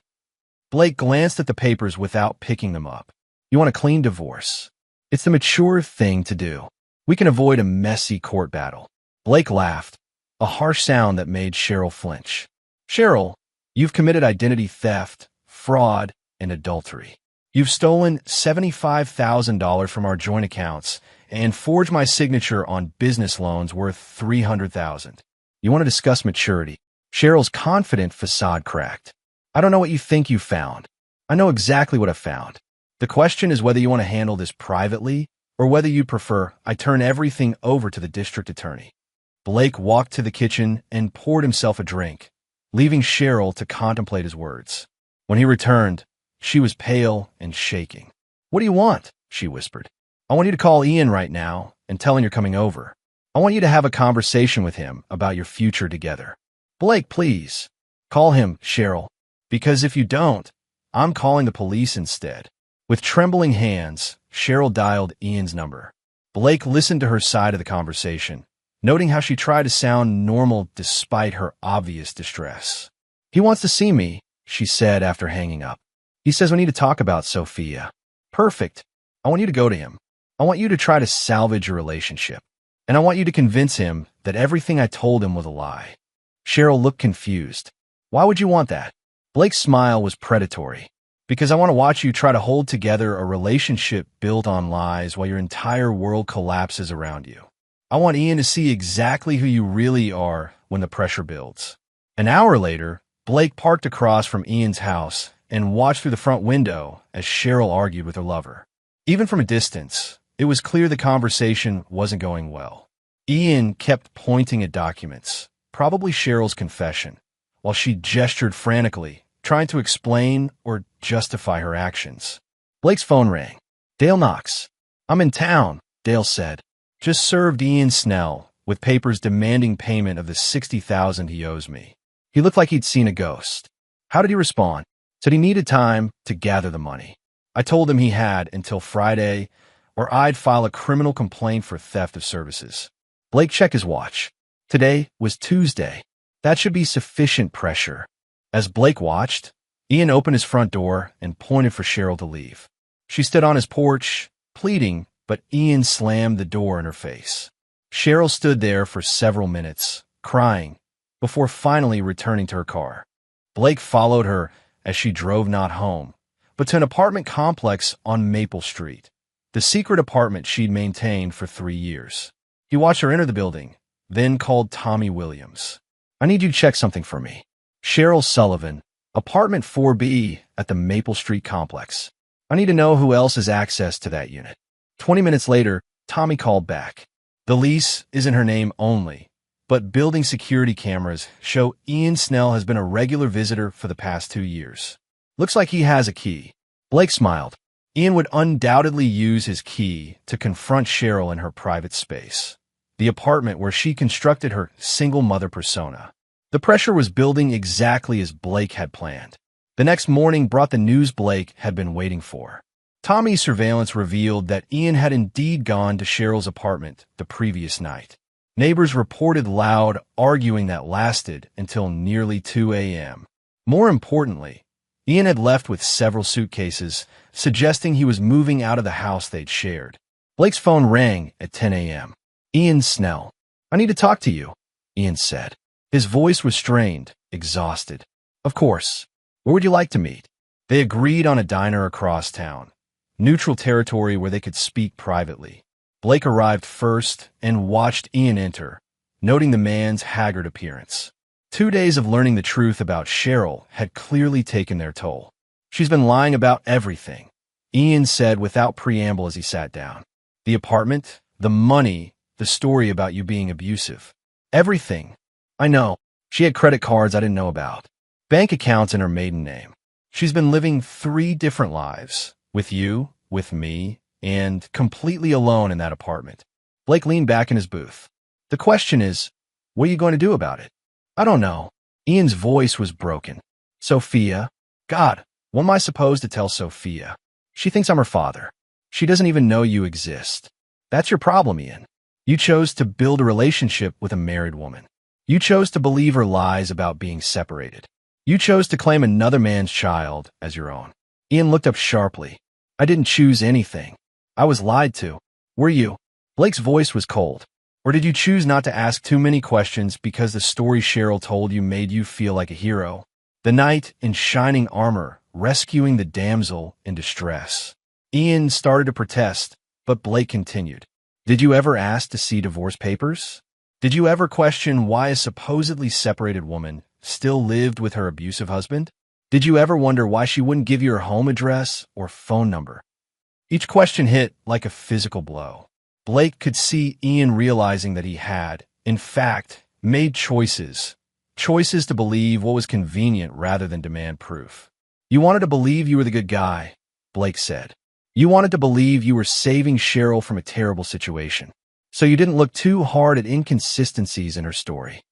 Blake glanced at the papers without picking them up. You want a clean divorce. It's the mature thing to do. We can avoid a messy court battle. Blake laughed, a harsh sound that made Cheryl flinch. Cheryl, you've committed identity theft, fraud, and adultery. You've stolen $75,000 from our joint accounts and forged my signature on business loans worth $300,000. You want to discuss maturity? Cheryl's confident facade cracked. I don't know what you think you found. I know exactly what I found. The question is whether you want to handle this privately or whether you prefer I turn everything over to the district attorney. Blake walked to the kitchen and poured himself a drink, leaving Cheryl to contemplate his words. When he returned, she was pale and shaking. What do you want? She whispered. I want you to call Ian right now and tell him you're coming over. I want you to have a conversation with him about your future together. Blake, please. Call him, Cheryl, because if you don't, I'm calling the police instead. With trembling hands, Cheryl dialed Ian's number. Blake listened to her side of the conversation, noting how she tried to sound normal despite her obvious distress. He wants to see me, she said after hanging up. He says we need to talk about Sophia. Perfect. I want you to go to him. I want you to try to salvage your relationship. And I want you to convince him that everything I told him was a lie. Cheryl looked confused. Why would you want that? Blake's smile was predatory. Because I want to watch you try to hold together a relationship built on lies while your entire world collapses around you. I want Ian to see exactly who you really are when the pressure builds. An hour later, Blake parked across from Ian's house and watched through the front window as Cheryl argued with her lover. Even from a distance, it was clear the conversation wasn't going well. Ian kept pointing at documents, probably Cheryl's confession, while she gestured frantically, trying to explain or justify her actions. Blake's phone rang. Dale Knox. I'm in town, Dale said. Just served Ian Snell with papers demanding payment of the $60,000 he owes me. He looked like he'd seen a ghost. How did he respond? Said he needed time to gather the money. I told him he had until Friday, or I'd file a criminal complaint for theft of services. Blake checked his watch. Today was Tuesday. That should be sufficient pressure. As Blake watched, Ian opened his front door and pointed for Cheryl to leave. She stood on his porch, pleading, but Ian slammed the door in her face. Cheryl stood there for several minutes, crying, before finally returning to her car. Blake followed her as she drove not home, but to an apartment complex on Maple Street, the secret apartment she'd maintained for 3 years. He watched her enter the building, then called Tommy Williams. I need you to check something for me. Cheryl Sullivan, apartment 4B at the Maple Street complex. I need to know who else has access to that unit. 20 minutes later, Tommy called back. The lease is in her name only, but building security cameras show Ian Snell has been a regular visitor for the past 2 years. Looks like he has a key. Blake smiled. Ian would undoubtedly use his key to confront Cheryl in her private space, the apartment where she constructed her single mother persona. The pressure was building exactly as Blake had planned. The next morning brought the news Blake had been waiting for. Tommy's surveillance revealed that Ian had indeed gone to Cheryl's apartment the previous night. Neighbors reported loud arguing that lasted until nearly 2 a.m. More importantly, Ian had left with several suitcases, suggesting he was moving out of the house they'd shared. Blake's phone rang at 10 a.m. Ian Snell. I need to talk to you, Ian said. His voice was strained, exhausted. Of course. Where would you like to meet? They agreed on a diner across town, neutral territory where they could speak privately. Blake arrived first and watched Ian enter, noting the man's haggard appearance. 2 days of learning the truth about Cheryl had clearly taken their toll. She's been lying about everything, Ian said without preamble as he sat down. The apartment, the money, the story about you being abusive. Everything. I know. She had credit cards I didn't know about. Bank accounts in her maiden name. She's been living 3 different lives. With you, with me, and completely alone in that apartment. Blake leaned back in his booth. The question is, what are you going to do about it? I don't know. Ian's voice was broken. Sophia? God, what am I supposed to tell Sophia? She thinks I'm her father. She doesn't even know you exist. That's your problem, Ian. You chose to build a relationship with a married woman. You chose to believe her lies about being separated. You chose to claim another man's child as your own. Ian looked up sharply. I didn't choose anything. I was lied to. Were you? Blake's voice was cold. Or did you choose not to ask too many questions because the story Cheryl told you made you feel like a hero? The knight in shining armor, rescuing the damsel in distress. Ian started to protest, but Blake continued. Did you ever ask to see divorce papers? Did you ever question why a supposedly separated woman still lived with her abusive husband? Did you ever wonder why she wouldn't give you her home address or phone number? Each question hit like a physical blow. Blake could see Ian realizing that he had, in fact, made choices to believe what was convenient rather than demand proof. You wanted to believe you were the good guy, Blake said. You wanted to believe you were saving Cheryl from a terrible situation, so you didn't look too hard at inconsistencies in her story.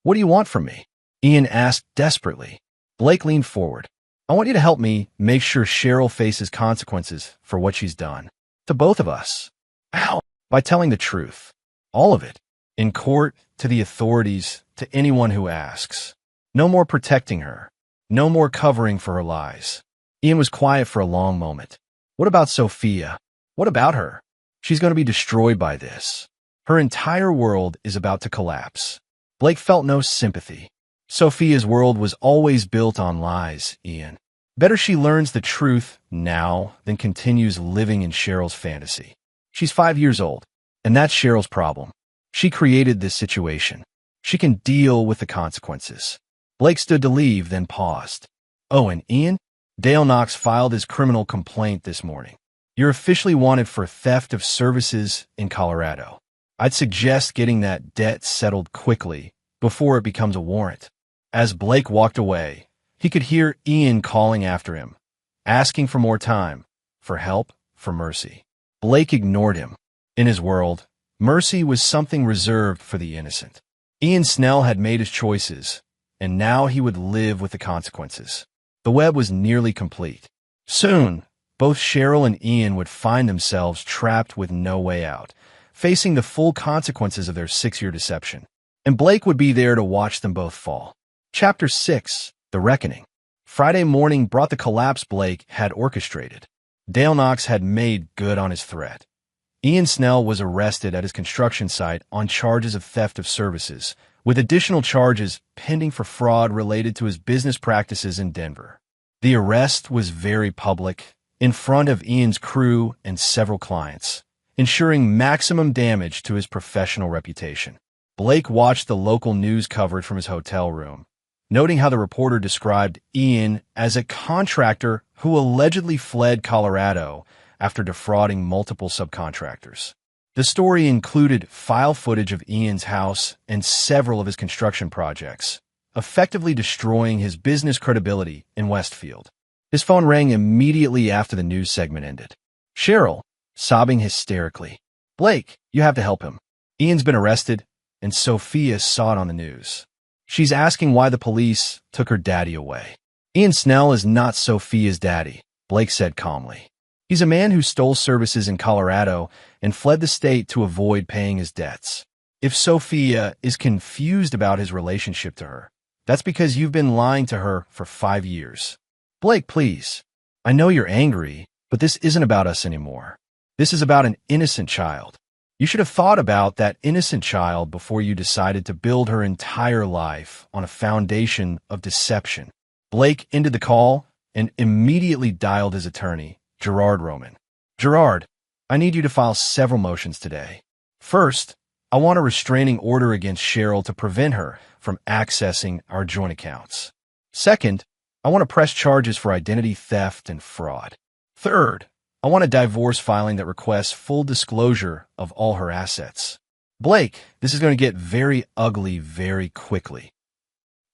What do you want from me? Ian asked desperately. Blake leaned forward. I want you to help me make sure Cheryl faces consequences for what she's done. To both of us. How? By telling the truth. All of it. In court, to the authorities, to anyone who asks. No more protecting her. No more covering for her lies. Ian was quiet for a long moment. What about Sophia? What about her? She's going to be destroyed by this. Her entire world is about to collapse. Blake felt no sympathy. Sophia's world was always built on lies, Ian. Better she learns the truth now than continues living in Cheryl's fantasy. She's 5 years old, and that's Cheryl's problem. She created this situation. She can deal with the consequences. Blake stood to leave, then paused. Oh, and Ian? Dale Knox filed his criminal complaint this morning. You're officially wanted for theft of services in Colorado. I'd suggest getting that debt settled quickly before it becomes a warrant. As Blake walked away, he could hear Ian calling after him, asking for more time, for help, for mercy. Blake ignored him. In his world, mercy was something reserved for the innocent. Ian Snell had made his choices, and now he would live with the consequences. The web was nearly complete. Soon, both Cheryl and Ian would find themselves trapped with no way out, facing the full consequences of their 6-year deception. And Blake would be there to watch them both fall. Chapter 6, The Reckoning. Friday morning brought the collapse Blake had orchestrated. Dale Knox had made good on his threat. Ian Snell was arrested at his construction site on charges of theft of services, with additional charges pending for fraud related to his business practices in Denver. The arrest was very public, in front of Ian's crew and several clients, ensuring maximum damage to his professional reputation. Blake watched the local news coverage from his hotel room, noting how the reporter described Ian as a contractor who allegedly fled Colorado after defrauding multiple subcontractors. The story included file footage of Ian's house and several of his construction projects, effectively destroying his business credibility in Westfield. His phone rang immediately after the news segment ended. Cheryl, sobbing hysterically. Blake, you have to help him. Ian's been arrested, and Sophia saw it on the news. She's asking why the police took her daddy away. Ian Snell is not Sophia's daddy, Blake said calmly. He's a man who stole services in Colorado and fled the state to avoid paying his debts. If Sophia is confused about his relationship to her, that's because you've been lying to her for 5 years. Blake, please. I know you're angry, but this isn't about us anymore. This is about an innocent child. You should have thought about that innocent child before you decided to build her entire life on a foundation of deception. Blake ended the call and immediately dialed his attorney, Gerard Roman. Gerard, I need you to file several motions today. First, I want a restraining order against Cheryl to prevent her from accessing our joint accounts. Second, I want to press charges for identity theft and fraud. Third, I want a divorce filing that requests full disclosure of all her assets. Blake, this is going to get very ugly very quickly.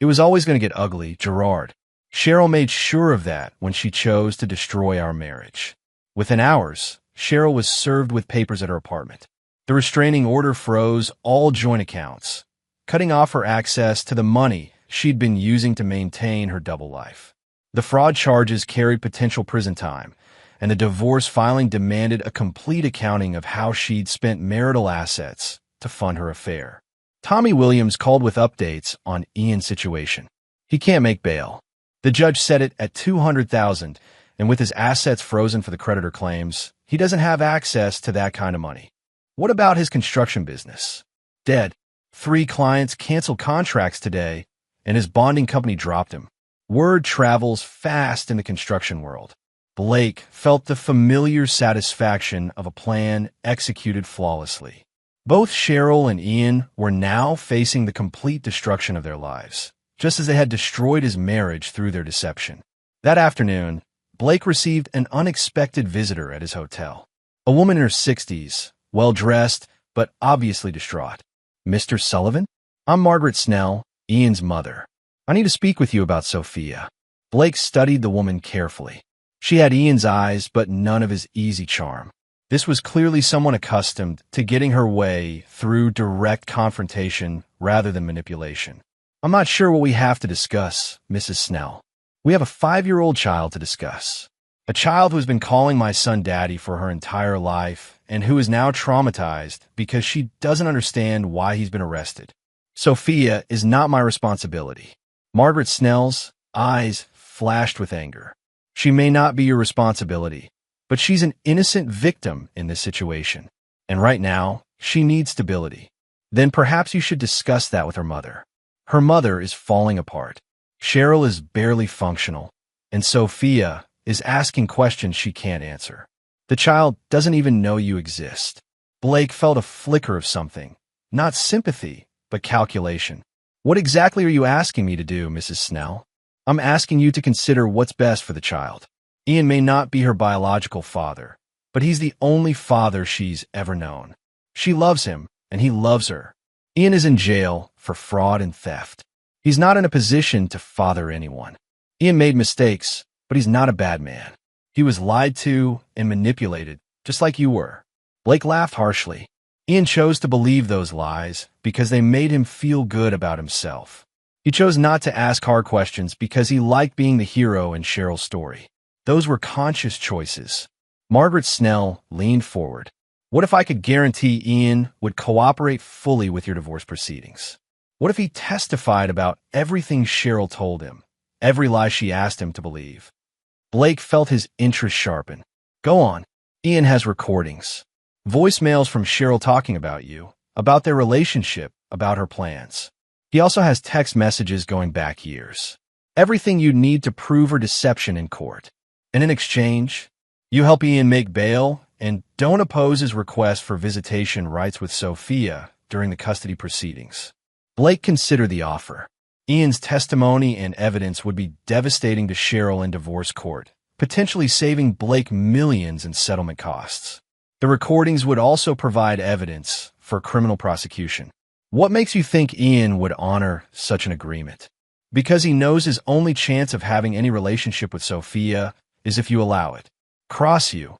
It was always going to get ugly, Gerard. Cheryl made sure of that when she chose to destroy our marriage. Within hours, Cheryl was served with papers at her apartment. The restraining order froze all joint accounts, cutting off her access to the money she'd been using to maintain her double life. The fraud charges carried potential prison time, and the divorce filing demanded a complete accounting of how she'd spent marital assets to fund her affair. Tommy Williams called with updates on Ian's situation. He can't make bail. The judge set it at $200,000, and with his assets frozen for the creditor claims, he doesn't have access to that kind of money. What about his construction business? Dead. 3 clients canceled contracts today, and his bonding company dropped him. Word travels fast in the construction world. Blake felt the familiar satisfaction of a plan executed flawlessly. Both Cheryl and Ian were now facing the complete destruction of their lives, just as they had destroyed his marriage through their deception. That afternoon, Blake received an unexpected visitor at his hotel. A woman in her 60s, well-dressed, but obviously distraught. "Mr. Sullivan? I'm Margaret Snell, Ian's mother. I need to speak with you about Sophia." Blake studied the woman carefully. She had Ian's eyes, but none of his easy charm. This was clearly someone accustomed to getting her way through direct confrontation rather than manipulation. "I'm not sure what we have to discuss, Mrs. Snell. We have a 5-year-old child to discuss. A child who's been calling my son daddy for her entire life and who is now traumatized because she doesn't understand why he's been arrested. Sophia is not my responsibility." Margaret Snell's eyes flashed with anger. "She may not be your responsibility, but she's an innocent victim in this situation. And right now, she needs stability. Then perhaps you should discuss that with her mother. Her mother is falling apart. Cheryl is barely functional, and Sophia is asking questions she can't answer. The child doesn't even know you exist." Blake felt a flicker of something, not sympathy, but calculation. "What exactly are you asking me to do, Mrs. Snell?" "I'm asking you to consider what's best for the child. Ian may not be her biological father, but he's the only father she's ever known. She loves him, and he loves her. Ian is in jail for fraud and theft. He's not in a position to father anyone. Ian made mistakes, but he's not a bad man. He was lied to and manipulated, just like you were." Blake laughed harshly. Ian chose to believe those lies because they made him feel good about himself. He chose not to ask hard questions because he liked being the hero in Cheryl's story. Those were conscious choices. Margaret Snell leaned forward. "What if I could guarantee Ian would cooperate fully with your divorce proceedings? What if he testified about everything Cheryl told him, every lie she asked him to believe?" Blake felt his interest sharpen. "Go on. Ian has recordings. Voicemails from Cheryl talking about you, about their relationship, about her plans. He also has text messages going back years. Everything you need to prove her deception in court. And in exchange, you help Ian make bail and don't oppose his request for visitation rights with Sophia during the custody proceedings." Blake considered the offer. Ian's testimony and evidence would be devastating to Cheryl in divorce court, potentially saving Blake millions in settlement costs. The recordings would also provide evidence for criminal prosecution. "What makes you think Ian would honor such an agreement?" "Because he knows his only chance of having any relationship with Sophia is if you allow it. Cross you,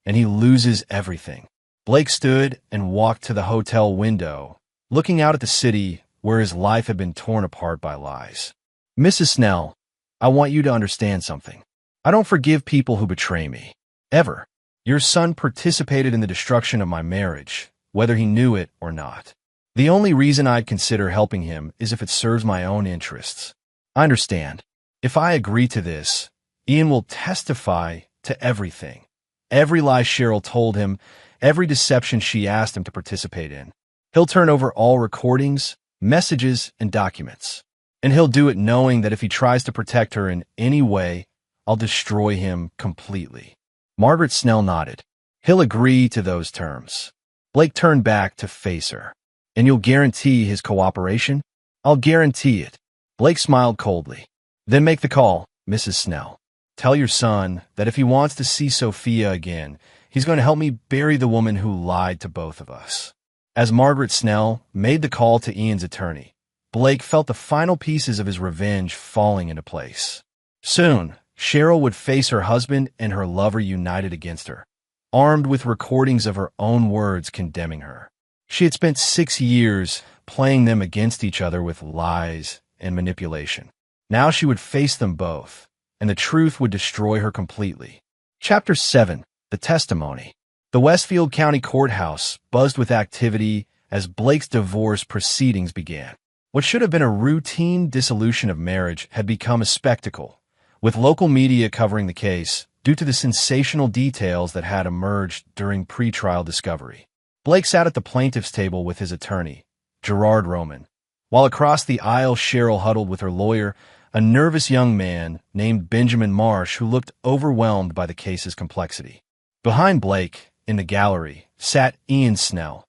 and he loses everything." Blake stood and walked to the hotel window, looking out at the city where his life had been torn apart by lies. "Mrs. Snell, I want you to understand something. I don't forgive people who betray me. Ever. Your son participated in the destruction of my marriage, whether he knew it or not. The only reason I'd consider helping him is if it serves my own interests. I understand. If I agree to this, Ian will testify to everything. Every lie Cheryl told him, every deception she asked him to participate in. He'll turn over all recordings, messages, and documents. And he'll do it knowing that if he tries to protect her in any way, I'll destroy him completely." Margaret Snell nodded. "He'll agree to those terms." Blake turned back to face her. "And you'll guarantee his cooperation?" "I'll guarantee it." Blake smiled coldly. "Then make the call, Mrs. Snell. Tell your son that if he wants to see Sophia again, he's going to help me bury the woman who lied to both of us." As Margaret Snell made the call to Ian's attorney, Blake felt the final pieces of his revenge falling into place. Soon, Cheryl would face her husband and her lover united against her, armed with recordings of her own words condemning her. She had spent 6 years playing them against each other with lies and manipulation. Now she would face them both, and the truth would destroy her completely. Chapter 7. The Testimony. The Westfield County Courthouse buzzed with activity as Blake's divorce proceedings began. What should have been a routine dissolution of marriage had become a spectacle, with local media covering the case due to the sensational details that had emerged during pretrial discovery. Blake sat at the plaintiff's table with his attorney, Gerard Roman, while across the aisle Cheryl huddled with her lawyer, a nervous young man named Benjamin Marsh who looked overwhelmed by the case's complexity. Behind Blake, in the gallery, sat Ian Snell,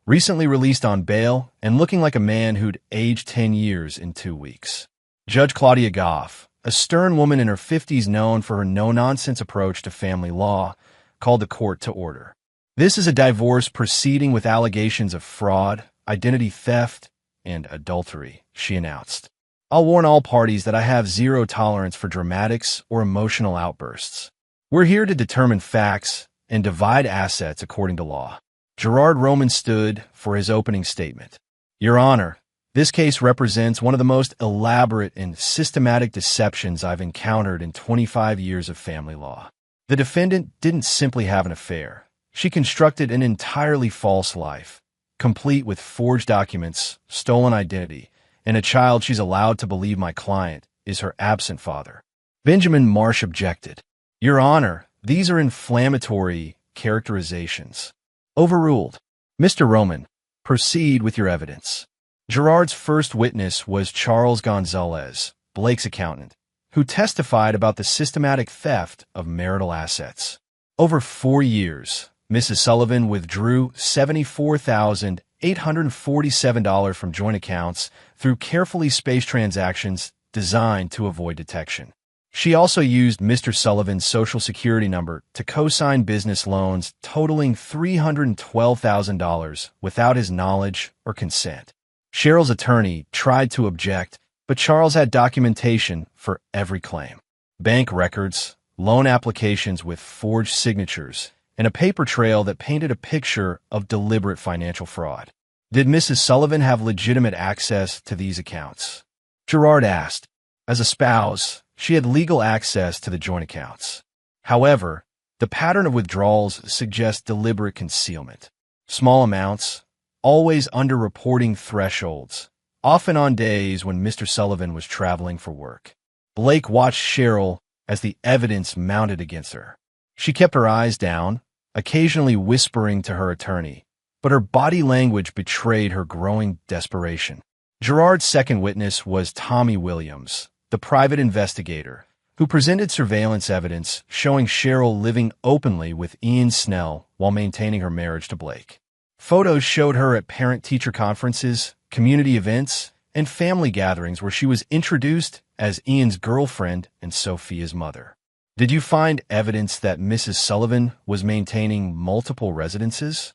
recently released on bail and looking like a man who'd aged 10 years in 2 weeks. Judge Claudia Goff, a stern woman in her 50s known for her no-nonsense approach to family law, called the court to order. This is a divorce proceeding with allegations of fraud, identity theft, and adultery, she announced. I'll warn all parties that I have zero tolerance for dramatics or emotional outbursts. We're here to determine facts and divide assets according to law. Gerard Roman stood for his opening statement. Your Honor, this case represents one of the most elaborate and systematic deceptions I've encountered in 25 years of family law. The defendant didn't simply have an affair. She constructed an entirely false life, complete with forged documents, stolen identity, and a child she's allowed to believe my client is her absent father. Benjamin Marsh objected. Your Honor, these are inflammatory characterizations. Overruled. Mr. Roman, proceed with your evidence. Gerard's first witness was Charles Gonzalez, Blake's accountant, who testified about the systematic theft of marital assets. Over 4 years, Mrs. Sullivan withdrew $74,847 from joint accounts through carefully spaced transactions designed to avoid detection. She also used Mr. Sullivan's Social Security number to co-sign business loans totaling $312,000 without his knowledge or consent. Cheryl's attorney tried to object, but Charles had documentation for every claim. Bank records, loan applications with forged signatures, and a paper trail that painted a picture of deliberate financial fraud. Did Mrs. Sullivan have legitimate access to these accounts? Gerard asked. As a spouse, she had legal access to the joint accounts. However, the pattern of withdrawals suggests deliberate concealment. Small amounts, always under reporting thresholds, often on days when Mr. Sullivan was traveling for work. Blake watched Cheryl as the evidence mounted against her. She kept her eyes down, occasionally whispering to her attorney, but her body language betrayed her growing desperation. Gerard's second witness was Tommy Williams, the private investigator, who presented surveillance evidence showing Cheryl living openly with Ian Snell while maintaining her marriage to Blake. Photos showed her at parent-teacher conferences, community events, and family gatherings where she was introduced as Ian's girlfriend and Sophia's mother. Did you find evidence that Mrs. Sullivan was maintaining multiple residences?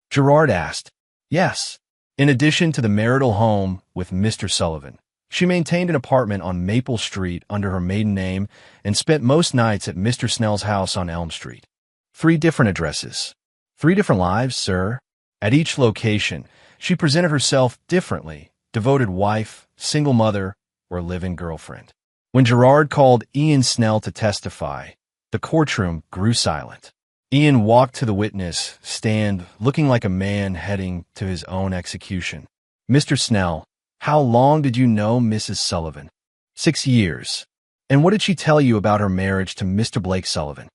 Gerard asked. Yes. In addition to the marital home with Mr. Sullivan, she maintained an apartment on Maple Street under her maiden name and spent most nights at Mr. Snell's house on Elm Street. 3 different addresses. 3 different lives, sir. At each location, she presented herself differently: devoted wife, single mother, or live-in girlfriend. When Gerard called Ian Snell to testify, the courtroom grew silent. Ian walked to the witness stand looking like a man heading to his own execution. Mr. Snell, how long did you know Mrs. Sullivan? 6 years. And what did she tell you about her marriage to Mr. Blake Sullivan?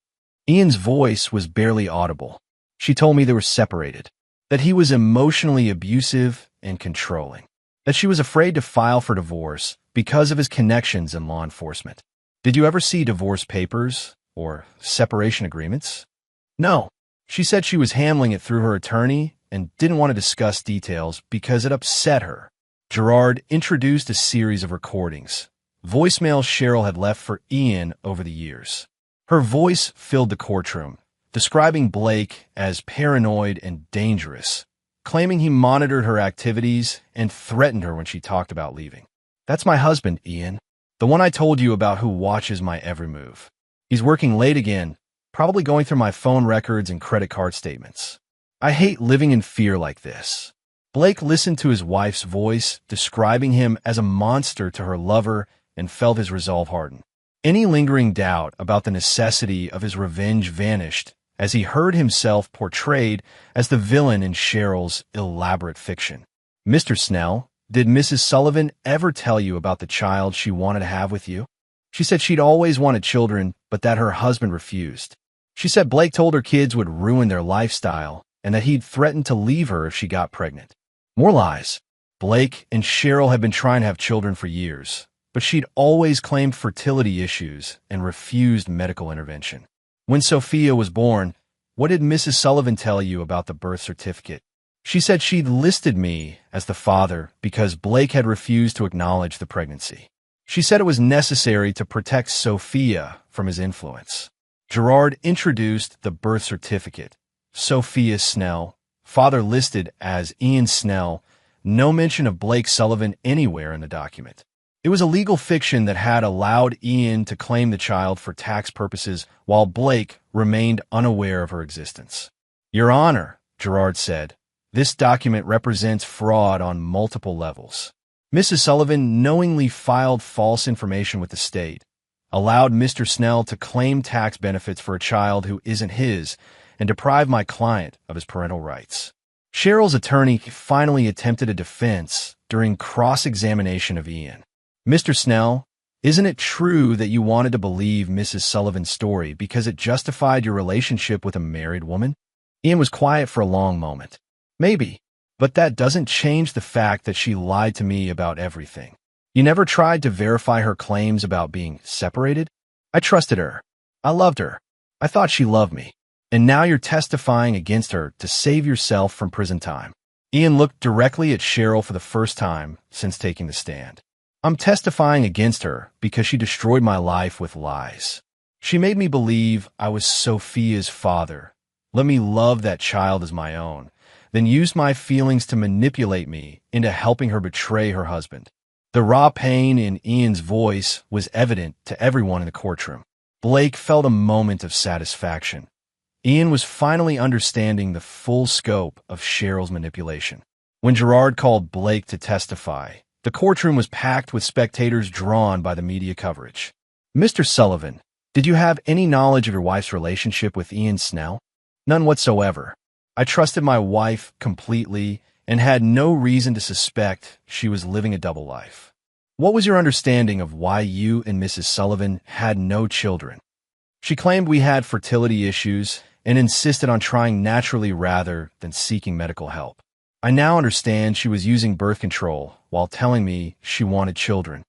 Ian's voice was barely audible. She told me they were separated, that he was emotionally abusive and controlling, that she was afraid to file for divorce because of his connections in law enforcement. Did you ever see divorce papers or separation agreements? No. She said she was handling it through her attorney and didn't want to discuss details because it upset her. Gerard introduced a series of recordings, voicemails Cheryl had left for Ian over the years. Her voice filled the courtroom, describing Blake as paranoid and dangerous, claiming he monitored her activities and threatened her when she talked about leaving. That's my husband, Ian, the one I told you about who watches my every move. He's working late again, probably going through my phone records and credit card statements. I hate living in fear like this. Blake listened to his wife's voice, describing him as a monster to her lover, and felt his resolve harden. Any lingering doubt about the necessity of his revenge vanished as he heard himself portrayed as the villain in Cheryl's elaborate fiction. "Mr. Snell, did Mrs. Sullivan ever tell you about the child she wanted to have with you? She said she'd always wanted children, but that her husband refused. She said Blake told her kids would ruin their lifestyle and that he'd threatened to leave her if she got pregnant." More lies. Blake and Cheryl had been trying to have children for years, but she'd always claimed fertility issues and refused medical intervention. When Sophia was born, what did Mrs. Sullivan tell you about the birth certificate? She said she'd listed me as the father because Blake had refused to acknowledge the pregnancy. She said it was necessary to protect Sophia from his influence. Gerard introduced the birth certificate. Sophia Snell, father listed as Ian Snell, no mention of Blake Sullivan anywhere in the document. It was a legal fiction that had allowed Ian to claim the child for tax purposes while Blake remained unaware of her existence. "Your Honor," Gerard said, "this document represents fraud on multiple levels. Mrs. Sullivan knowingly filed false information with the state, allowed Mr. Snell to claim tax benefits for a child who isn't his, and deprived my client of his parental rights." Cheryl's attorney finally attempted a defense during cross-examination of Ian. "Mr. Snell, isn't it true that you wanted to believe Mrs. Sullivan's story because it justified your relationship with a married woman?" Ian was quiet for a long moment. "Maybe, but that doesn't change the fact that she lied to me about everything. You never tried to verify her claims about being separated? I trusted her. I loved her. I thought she loved me. And now you're testifying against her to save yourself from prison time." Ian looked directly at Cheryl for the first time since taking the stand. "I'm testifying against her because she destroyed my life with lies. She made me believe I was Sophia's father, let me love that child as my own, then used my feelings to manipulate me into helping her betray her husband." The raw pain in Ian's voice was evident to everyone in the courtroom. Blake felt a moment of satisfaction. Ian was finally understanding the full scope of Cheryl's manipulation. When Gerard called Blake to testify, the courtroom was packed with spectators drawn by the media coverage. "Mr. Sullivan, did you have any knowledge of your wife's relationship with Ian Snell?" "None whatsoever. I trusted my wife completely and had no reason to suspect she was living a double life." "What was your understanding of why you and Mrs. Sullivan had no children?" "She claimed we had fertility issues and insisted on trying naturally rather than seeking medical help. I now understand she was using birth control while telling me she wanted children."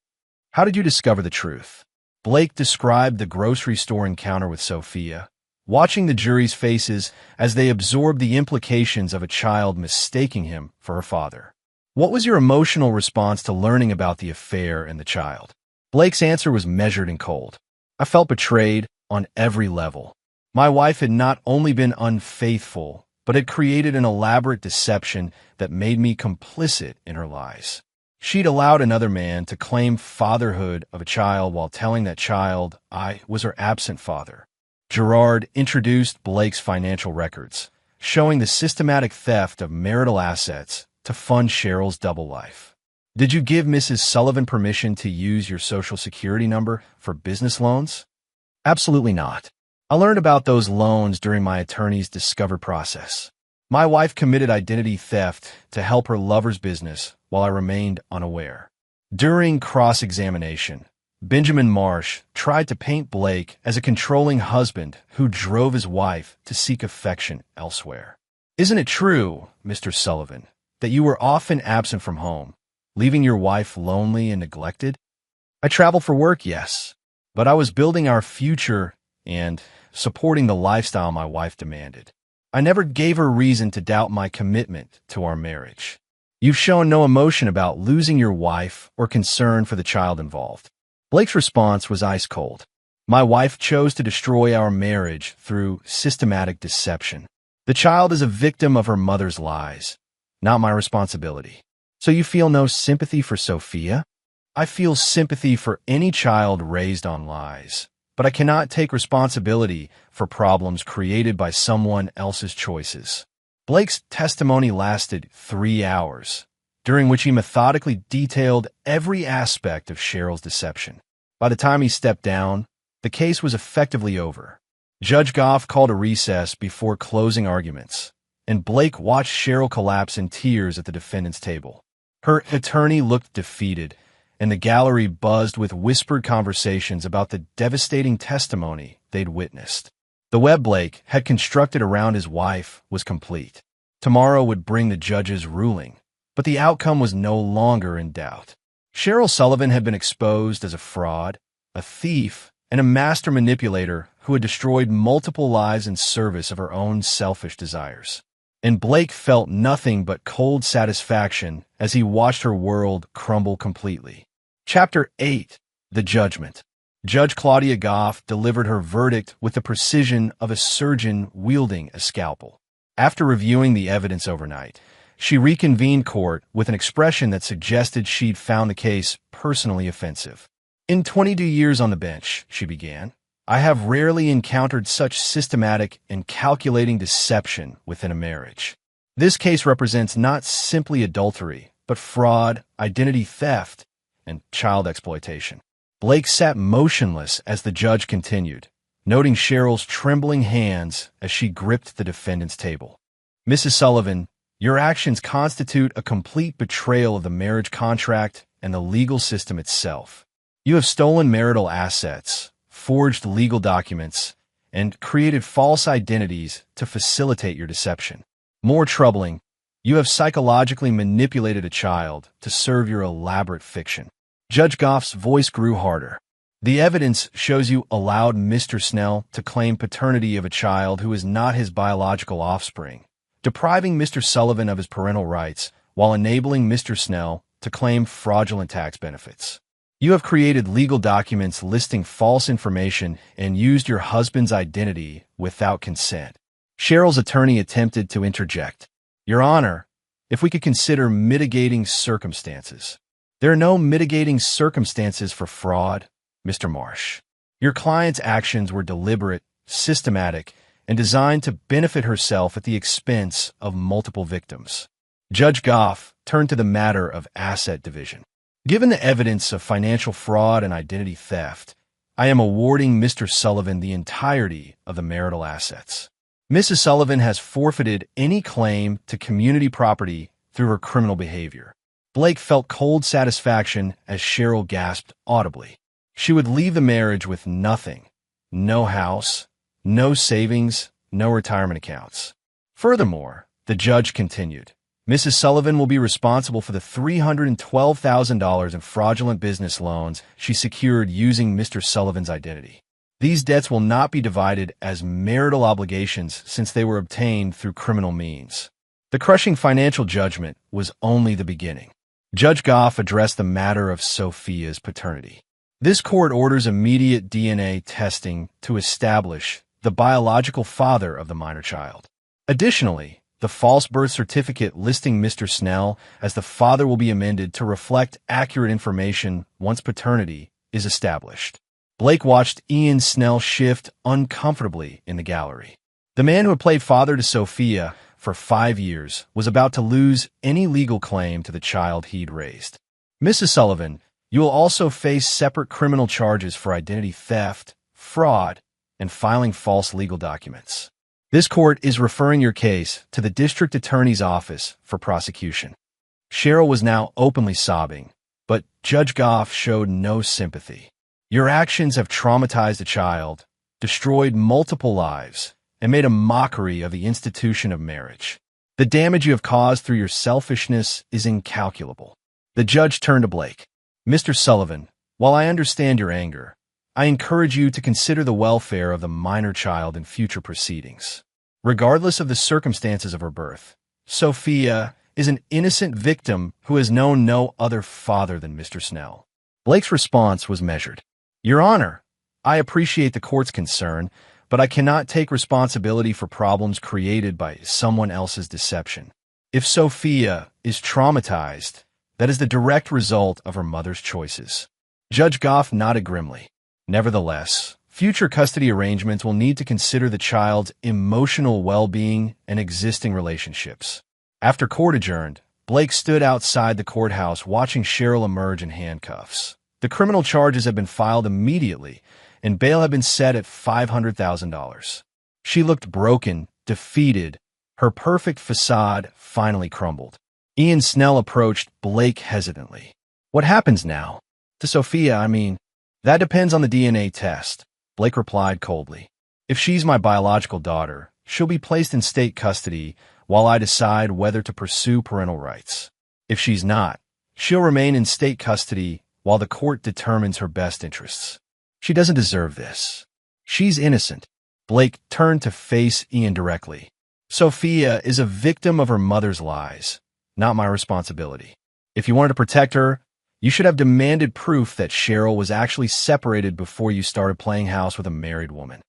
"How did you discover the truth?" Blake described the grocery store encounter with Sophia, watching the jury's faces as they absorbed the implications of a child mistaking him for her father. "What was your emotional response to learning about the affair and the child?" Blake's answer was measured and cold. "I felt betrayed on every level. My wife had not only been unfaithful, but had created an elaborate deception that made me complicit in her lies. She'd allowed another man to claim fatherhood of a child while telling that child I was her absent father." Gerard introduced Blake's financial records, showing the systematic theft of marital assets to fund Cheryl's double life. "Did you give Mrs. Sullivan permission to use your social security number for business loans?" "Absolutely not. I learned about those loans during my attorney's discover process. My wife committed identity theft to help her lover's business while I remained unaware." During cross-examination, Benjamin Marsh tried to paint Blake as a controlling husband who drove his wife to seek affection elsewhere. "Isn't it true, Mr. Sullivan, that you were often absent from home, leaving your wife lonely and neglected?" "I traveled for work, yes, but I was building our future and supporting the lifestyle my wife demanded. I never gave her reason to doubt my commitment to our marriage." "You've shown no emotion about losing your wife or concern for the child involved." Blake's response was ice cold. "My wife chose to destroy our marriage through systematic deception. The child is a victim of her mother's lies, not my responsibility." "So you feel no sympathy for Sophia?" "I feel sympathy for any child raised on lies, but I cannot take responsibility for problems created by someone else's choices." Blake's testimony lasted 3 hours, during which he methodically detailed every aspect of Cheryl's deception. By the time he stepped down, the case was effectively over. Judge Goff called a recess before closing arguments, and Blake watched Cheryl collapse in tears at the defendant's table. Her attorney looked defeated, and the gallery buzzed with whispered conversations about the devastating testimony they'd witnessed. The web Blake had constructed around his wife was complete. Tomorrow would bring the judge's ruling, but the outcome was no longer in doubt. Cheryl Sullivan had been exposed as a fraud, a thief, and a master manipulator who had destroyed multiple lives in service of her own selfish desires. And Blake felt nothing but cold satisfaction as he watched her world crumble completely. Chapter 8. The Judgment. Judge Claudia Goff delivered her verdict with the precision of a surgeon wielding a scalpel. After reviewing the evidence overnight, she reconvened court with an expression that suggested she'd found the case personally offensive. "In 22 years on the bench," she began, "I have rarely encountered such systematic and calculating deception within a marriage. This case represents not simply adultery, but fraud, identity theft, and child exploitation." Blake sat motionless as the judge continued, noting Cheryl's trembling hands as she gripped the defendant's table. "Mrs. Sullivan, your actions constitute a complete betrayal of the marriage contract and the legal system itself. You have stolen marital assets, forged legal documents, and created false identities to facilitate your deception. More troubling, you have psychologically manipulated a child to serve your elaborate fiction." Judge Goff's voice grew harder. "The evidence shows you allowed Mr. Snell to claim paternity of a child who is not his biological offspring, depriving Mr. Sullivan of his parental rights while enabling Mr. Snell to claim fraudulent tax benefits. You have created legal documents listing false information and used your husband's identity without consent." Cheryl's attorney attempted to interject. "Your Honor, if we could consider mitigating circumstances." "There are no mitigating circumstances for fraud, Mr. Marsh. Your client's actions were deliberate, systematic, and designed to benefit herself at the expense of multiple victims." Judge Goff turned to the matter of asset division. "Given the evidence of financial fraud and identity theft, I am awarding Mr. Sullivan the entirety of the marital assets. Mrs. Sullivan has forfeited any claim to community property through her criminal behavior." Blake felt cold satisfaction as Cheryl gasped audibly. She would leave the marriage with nothing. No house, no savings, no retirement accounts. Furthermore, the judge continued, "Mrs. Sullivan will be responsible for the $312,000 in fraudulent business loans she secured using Mr. Sullivan's identity. These debts will not be divided as marital obligations since they were obtained through criminal means." The crushing financial judgment was only the beginning. Judge Goff addressed the matter of Sophia's paternity. "This court orders immediate DNA testing to establish the biological father of the minor child. Additionally, the false birth certificate listing Mr. Snell as the father will be amended to reflect accurate information once paternity is established." Blake watched Ian Snell shift uncomfortably in the gallery. The man who had played father to Sophia for 5 years was about to lose any legal claim to the child he'd raised. "Mrs. Sullivan, you will also face separate criminal charges for identity theft, fraud, and filing false legal documents. This court is referring your case to the district attorney's office for prosecution." Cheryl was now openly sobbing, but Judge Goff showed no sympathy. "Your actions have traumatized a child, destroyed multiple lives, and made a mockery of the institution of marriage. The damage you have caused through your selfishness is incalculable." The judge turned to Blake. "Mr. Sullivan, while I understand your anger, I encourage you to consider the welfare of the minor child in future proceedings. Regardless of the circumstances of her birth, Sophia is an innocent victim who has known no other father than Mr. Snell." Blake's response was measured. "Your Honor, I appreciate the court's concern, but I cannot take responsibility for problems created by someone else's deception. If Sophia is traumatized, that is the direct result of her mother's choices." Judge Goff nodded grimly. "Nevertheless, future custody arrangements will need to consider the child's emotional well-being and existing relationships." After court adjourned, Blake stood outside the courthouse watching Cheryl emerge in handcuffs. The criminal charges had been filed immediately, and bail had been set at $500,000. She looked broken, defeated. Her perfect facade finally crumbled. Ian Snell approached Blake hesitantly. "What happens now? To Sophia, I mean." "That depends on the DNA test," Blake replied coldly. "If she's my biological daughter, she'll be placed in state custody while I decide whether to pursue parental rights. If she's not, she'll remain in state custody while the court determines her best interests. She doesn't deserve this. She's innocent." Blake turned to face Ian directly. "Sophia is a victim of her mother's lies, not my responsibility. If you wanted to protect her, you should have demanded proof that Cheryl was actually separated before you started playing house with a married woman.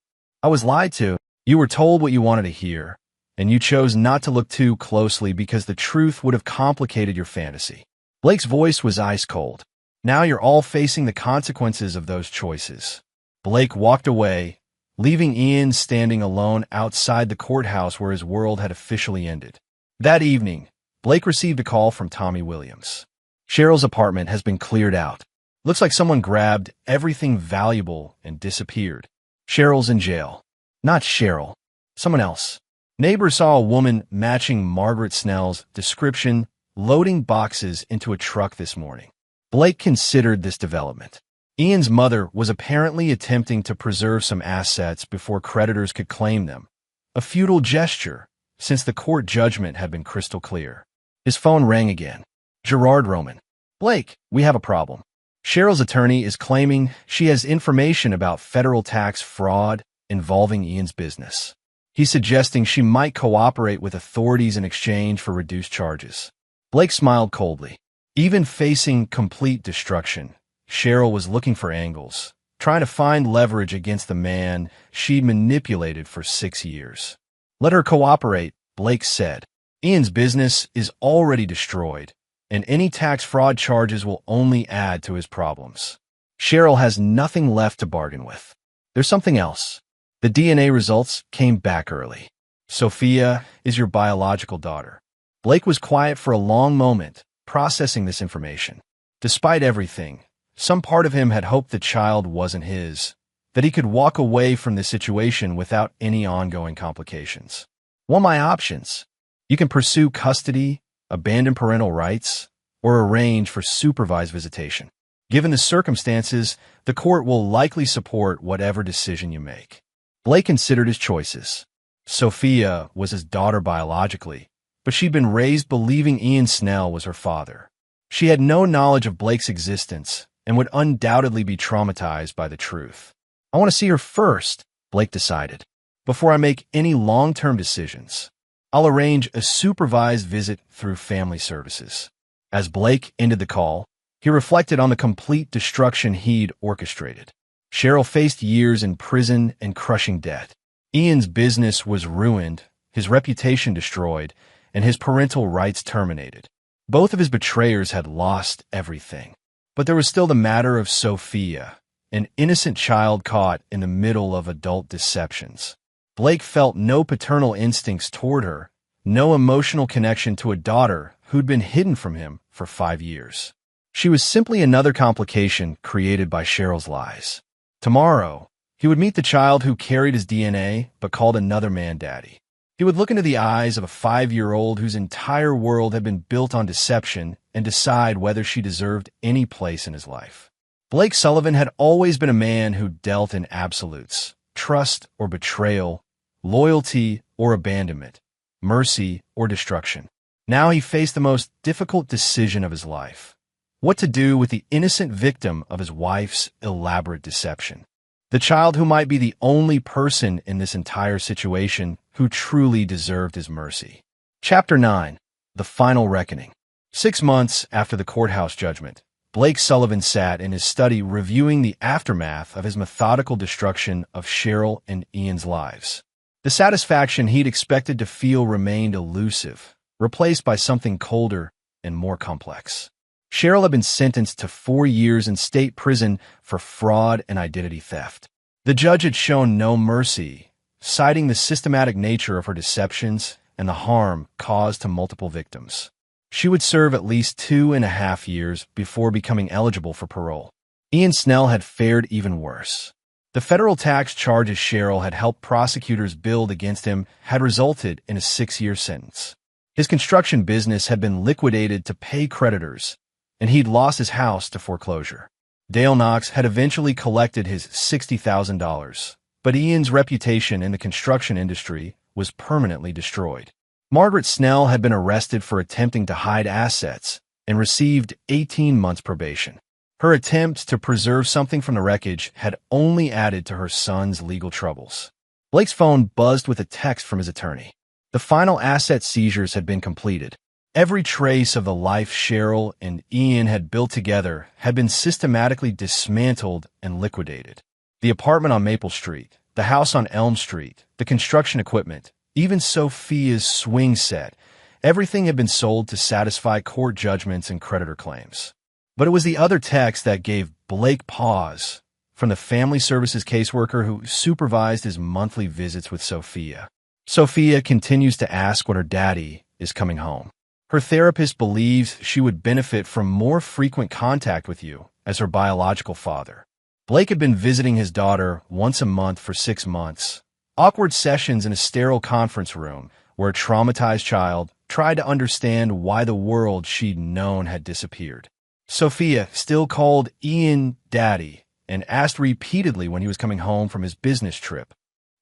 I was lied to. You were told what you wanted to hear, and you chose not to look too closely because the truth would have complicated your fantasy." Blake's voice was ice cold. "Now you're all facing the consequences of those choices." Blake walked away, leaving Ian standing alone outside the courthouse where his world had officially ended. That evening, Blake received a call from Tommy Williams. "Cheryl's apartment has been cleared out. Looks like someone grabbed everything valuable and disappeared. Cheryl's in jail." "Not Cheryl. Someone else." Neighbors saw a woman matching Margaret Snell's description loading boxes into a truck this morning. Blake considered this development. Ian's mother was apparently attempting to preserve some assets before creditors could claim them. A futile gesture, since the court judgment had been crystal clear. His phone rang again. Gerard Roman. "Blake, we have a problem. Cheryl's attorney is claiming she has information about federal tax fraud involving Ian's business. He's suggesting she might cooperate with authorities in exchange for reduced charges." Blake smiled coldly. Even facing complete destruction, Cheryl was looking for angles, trying to find leverage against the man she'd manipulated for 6 years. "Let her cooperate," Blake said. "Ian's business is already destroyed, and any tax fraud charges will only add to his problems. Cheryl has nothing left to bargain with." "There's something else." The DNA results came back early. "Sophia is your biological daughter." Blake was quiet for a long moment, processing this information. Despite everything, some part of him had hoped the child wasn't his, that he could walk away from this situation without any ongoing complications. "What are my options? You can pursue custody, abandon parental rights, or arrange for supervised visitation. Given the circumstances, the court will likely support whatever decision you make." Blake considered his choices. Sophia was his daughter biologically, but she'd been raised believing Ian Snell was her father. She had no knowledge of Blake's existence and would undoubtedly be traumatized by the truth. "I want to see her first," Blake decided, "before I make any long-term decisions. I'll arrange a supervised visit through family services." As Blake ended the call, he reflected on the complete destruction he'd orchestrated. Cheryl faced years in prison and crushing debt. Ian's business was ruined, his reputation destroyed, and his parental rights terminated. Both of his betrayers had lost everything. But there was still the matter of Sophia, an innocent child caught in the middle of adult deceptions. Blake felt no paternal instincts toward her, no emotional connection to a daughter who'd been hidden from him for 5 years. She was simply another complication created by Cheryl's lies. Tomorrow, he would meet the child who carried his DNA but called another man daddy. He would look into the eyes of a 5-year-old whose entire world had been built on deception and decide whether she deserved any place in his life. Blake Sullivan had always been a man who dealt in absolutes, trust or betrayal, loyalty or abandonment, mercy or destruction. Now he faced the most difficult decision of his life: what to do with the innocent victim of his wife's elaborate deception. The child who might be the only person in this entire situation who truly deserved his mercy. Chapter 9. The Final Reckoning. 6 months after the courthouse judgment, Blake Sullivan sat in his study reviewing the aftermath of his methodical destruction of Cheryl and Ian's lives. The satisfaction he'd expected to feel remained elusive, replaced by something colder and more complex. Cheryl had been sentenced to 4 years in state prison for fraud and identity theft. The judge had shown no mercy, citing the systematic nature of her deceptions and the harm caused to multiple victims. She would serve at least 2.5 years before becoming eligible for parole. Ian Snell had fared even worse. The federal tax charges Cheryl had helped prosecutors build against him had resulted in a 6-year sentence. His construction business had been liquidated to pay creditors, and he'd lost his house to foreclosure. Dale Knox had eventually collected his $60,000, but Ian's reputation in the construction industry was permanently destroyed. Margaret Snell had been arrested for attempting to hide assets and received 18 months probation. Her attempt to preserve something from the wreckage had only added to her son's legal troubles. Blake's phone buzzed with a text from his attorney. The final asset seizures had been completed. Every trace of the life Cheryl and Ian had built together had been systematically dismantled and liquidated. The apartment on Maple Street, the house on Elm Street, the construction equipment, even Sophia's swing set, everything had been sold to satisfy court judgments and creditor claims. But it was the other text that gave Blake pause, from the family services caseworker who supervised his monthly visits with Sophia. Sophia continues to ask when her daddy is coming home. Her therapist believes she would benefit from more frequent contact with you as her biological father. Blake had been visiting his daughter once a month for 6 months. Awkward sessions in a sterile conference room where a traumatized child tried to understand why the world she'd known had disappeared. Sophia still called Ian Daddy and asked repeatedly when he was coming home from his business trip.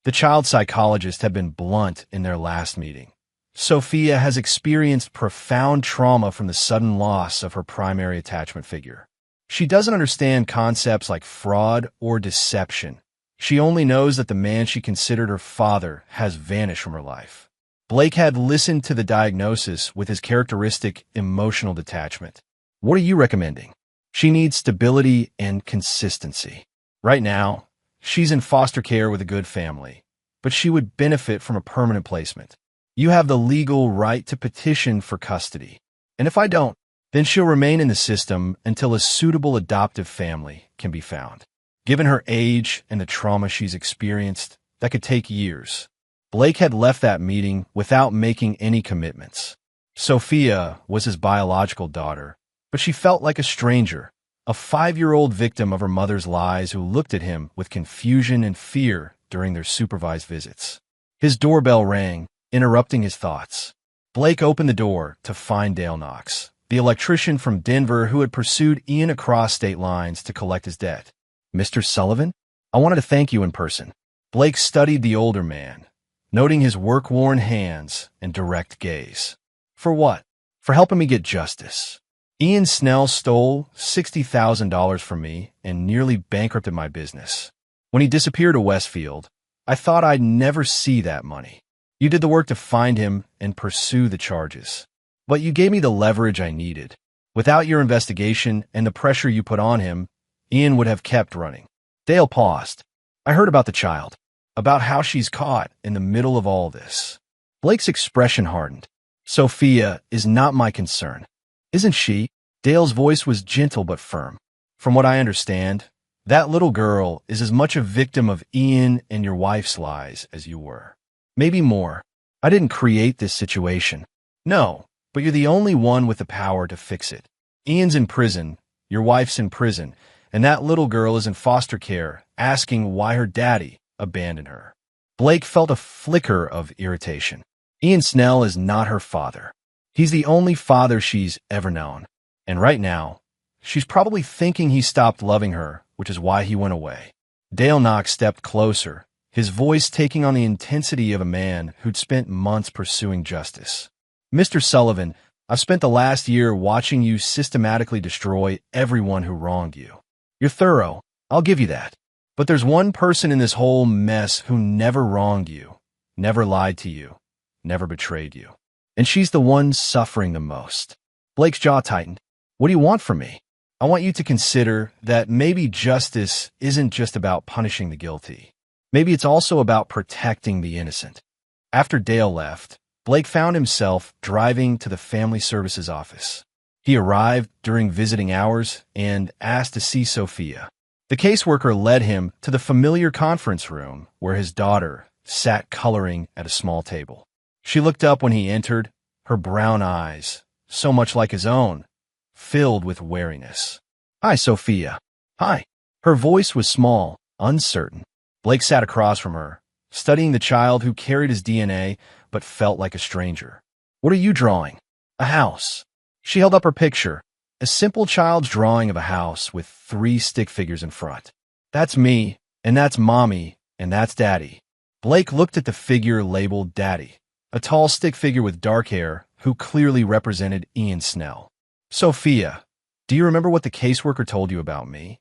The child psychologist had been blunt in their last meeting. Sophia has experienced profound trauma from the sudden loss of her primary attachment figure. She doesn't understand concepts like fraud or deception. She only knows that the man she considered her father has vanished from her life. Blake had listened to the diagnosis with his characteristic emotional detachment. What are you recommending? She needs stability and consistency. Right now, she's in foster care with a good family, but she would benefit from a permanent placement. You have the legal right to petition for custody. And if I don't, then she'll remain in the system until a suitable adoptive family can be found. Given her age and the trauma she's experienced, that could take years. Blake had left that meeting without making any commitments. Sophia was his biological daughter, but she felt like a stranger, a 5-year-old victim of her mother's lies who looked at him with confusion and fear during their supervised visits. His doorbell rang, interrupting his thoughts. Blake opened the door to find Dale Knox, the electrician from Denver who had pursued Ian across state lines to collect his debt. Mr. Sullivan, I wanted to thank you in person. Blake studied the older man, noting his work-worn hands and direct gaze. For what? For helping me get justice. Ian Snell stole $60,000 from me and nearly bankrupted my business. When he disappeared to Westfield, I thought I'd never see that money. You did the work to find him and pursue the charges. But you gave me the leverage I needed. Without your investigation and the pressure you put on him, Ian would have kept running. Dale paused. I heard about the child, about how she's caught in the middle of all this. Blake's expression hardened. Sophia is not my concern. Isn't she? Dale's voice was gentle but firm. From what I understand, that little girl is as much a victim of Ian and your wife's lies as you were. Maybe more. I didn't create this situation. No, but you're the only one with the power to fix it. Ian's in prison, your wife's in prison, and that little girl is in foster care, asking why her daddy abandoned her. Blake felt a flicker of irritation. Ian Snell is not her father. He's the only father she's ever known. And right now, she's probably thinking he stopped loving her, which is why he went away. Dale Knox stepped closer, his voice taking on the intensity of a man who'd spent months pursuing justice. Mr. Sullivan, I've spent the last year watching you systematically destroy everyone who wronged you. You're thorough, I'll give you that. But there's one person in this whole mess who never wronged you, never lied to you, never betrayed you. And she's the one suffering the most. Blake's jaw tightened. What do you want from me? I want you to consider that maybe justice isn't just about punishing the guilty. Maybe it's also about protecting the innocent. After Dale left, Blake found himself driving to the family services office. He arrived during visiting hours and asked to see Sophia. The caseworker led him to the familiar conference room where his daughter sat coloring at a small table. She looked up when he entered, her brown eyes, so much like his own, filled with wariness. Hi, Sophia. Hi. Her voice was small, uncertain. Blake sat across from her, studying the child who carried his DNA but felt like a stranger. "What are you drawing?" "A house." She held up her picture, a simple child's drawing of a house with 3 stick figures in front. "That's me, and that's Mommy, and that's Daddy." Blake looked at the figure labeled Daddy, a tall stick figure with dark hair who clearly represented Ian Snell. "Sophia, do you remember what the caseworker told you about me?"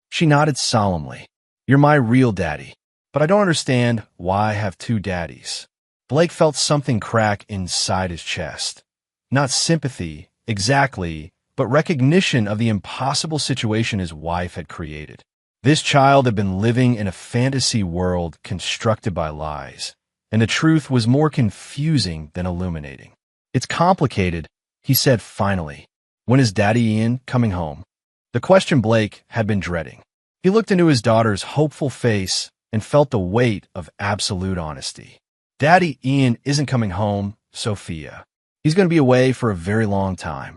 She nodded solemnly. "You're my real daddy, but I don't understand why I have 2 daddies." Blake felt something crack inside his chest. Not sympathy, exactly, but recognition of the impossible situation his wife had created. This child had been living in a fantasy world constructed by lies, and the truth was more confusing than illuminating. "It's complicated," he said finally. "When is Daddy Ian coming home?" The question Blake had been dreading. He looked into his daughter's hopeful face and felt the weight of absolute honesty. "Daddy Ian isn't coming home, Sophia. He's going to be away for a very long time."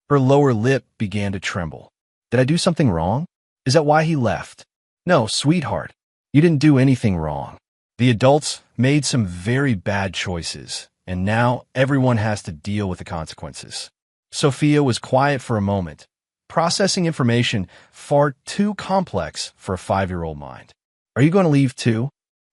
Her lower lip began to tremble. "Did I do something wrong? Is that why he left?" "No, sweetheart. You didn't do anything wrong. The adults made some very bad choices, and now everyone has to deal with the consequences." Sophia was quiet for a moment, processing information far too complex for a 5-year-old mind. "Are you going to leave too?"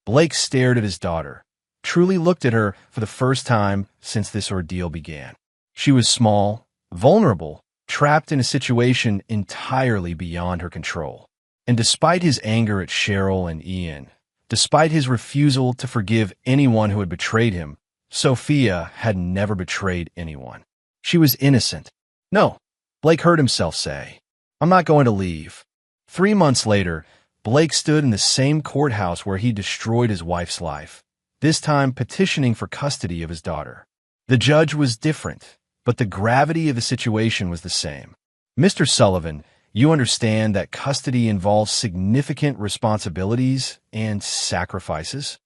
Blake stared at his daughter, truly looked at her for the first time since this ordeal began. She was small, vulnerable, trapped in a situation entirely beyond her control. And despite his anger at Cheryl and Ian, despite his refusal to forgive anyone who had betrayed him, Sophia had never betrayed anyone. She was innocent. "No," Blake heard himself say. "I'm not going to leave." 3 months later, Blake stood in the same courthouse where he destroyed his wife's life, this time petitioning for custody of his daughter. The judge was different, but the gravity of the situation was the same. "Mr. Sullivan, you understand that custody involves significant responsibilities and sacrifices?"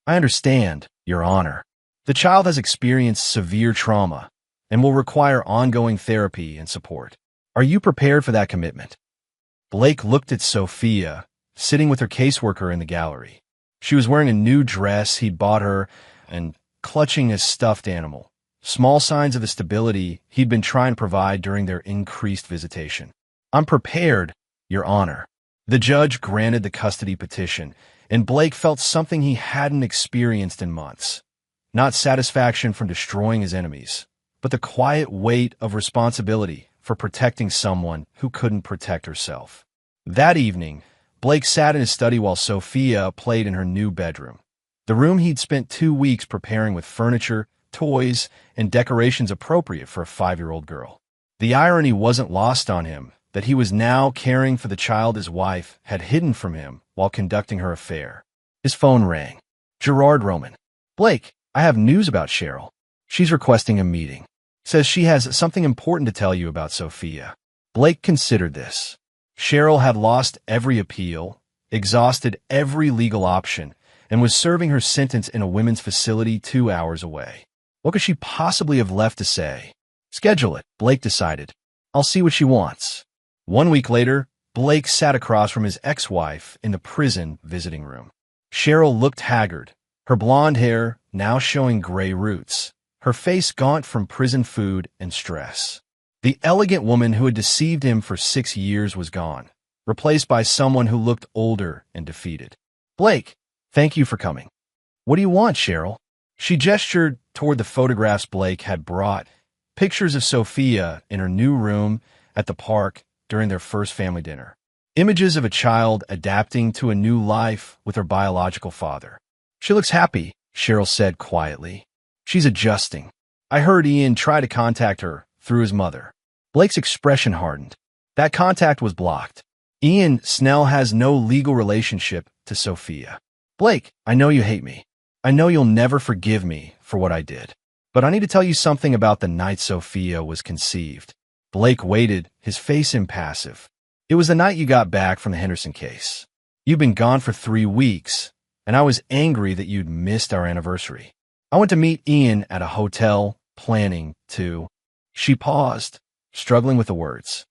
"I understand, Your Honor. The child has experienced severe trauma and will require ongoing therapy and support. Are you prepared for that commitment?" Blake looked at Sophia, sitting with her caseworker in the gallery. She was wearing a new dress he'd bought her and clutching a stuffed animal, small signs of the stability he'd been trying to provide during their increased visitation. "I'm prepared, Your Honor." The judge granted the custody petition, and Blake felt something he hadn't experienced in months. Not satisfaction from destroying his enemies, but the quiet weight of responsibility for protecting someone who couldn't protect herself. That evening, Blake sat in his study while Sophia played in her new bedroom, the room he'd spent 2 weeks preparing with furniture, toys, and decorations appropriate for a 5-year-old girl. The irony wasn't lost on him that he was now caring for the child his wife had hidden from him while conducting her affair. His phone rang. Gerard Roman. "Blake, I have news about Cheryl. She's requesting a meeting. Says she has something important to tell you about Sophia." Blake considered this. Cheryl had lost every appeal, exhausted every legal option, and was serving her sentence in a women's facility 2 hours away. What could she possibly have left to say? "Schedule it," Blake decided. "I'll see what she wants." 1 week later, Blake sat across from his ex-wife in the prison visiting room. Cheryl looked haggard, her blonde hair now showing gray roots, her face gaunt from prison food and stress. The elegant woman who had deceived him for 6 years was gone, replaced by someone who looked older and defeated. "Blake, thank you for coming." "What do you want, Cheryl?" She gestured toward the photographs Blake had brought, pictures of Sophia in her new room at the park during their first family dinner. Images of a child adapting to a new life with her biological father. "She looks happy," Cheryl said quietly. "She's adjusting. I heard Ian try to contact her through his mother." Blake's expression hardened. That contact was blocked. Ian Snell has no legal relationship to Sophia. "Blake, I know you hate me. I know you'll never forgive me for what I did. But I need to tell you something about the night Sophia was conceived." Blake waited, his face impassive. "It was the night you got back from the Henderson case. You'd been gone for 3 weeks, and I was angry that you'd missed our anniversary. I went to meet Ian at a hotel, planning to—" She paused, struggling with the words.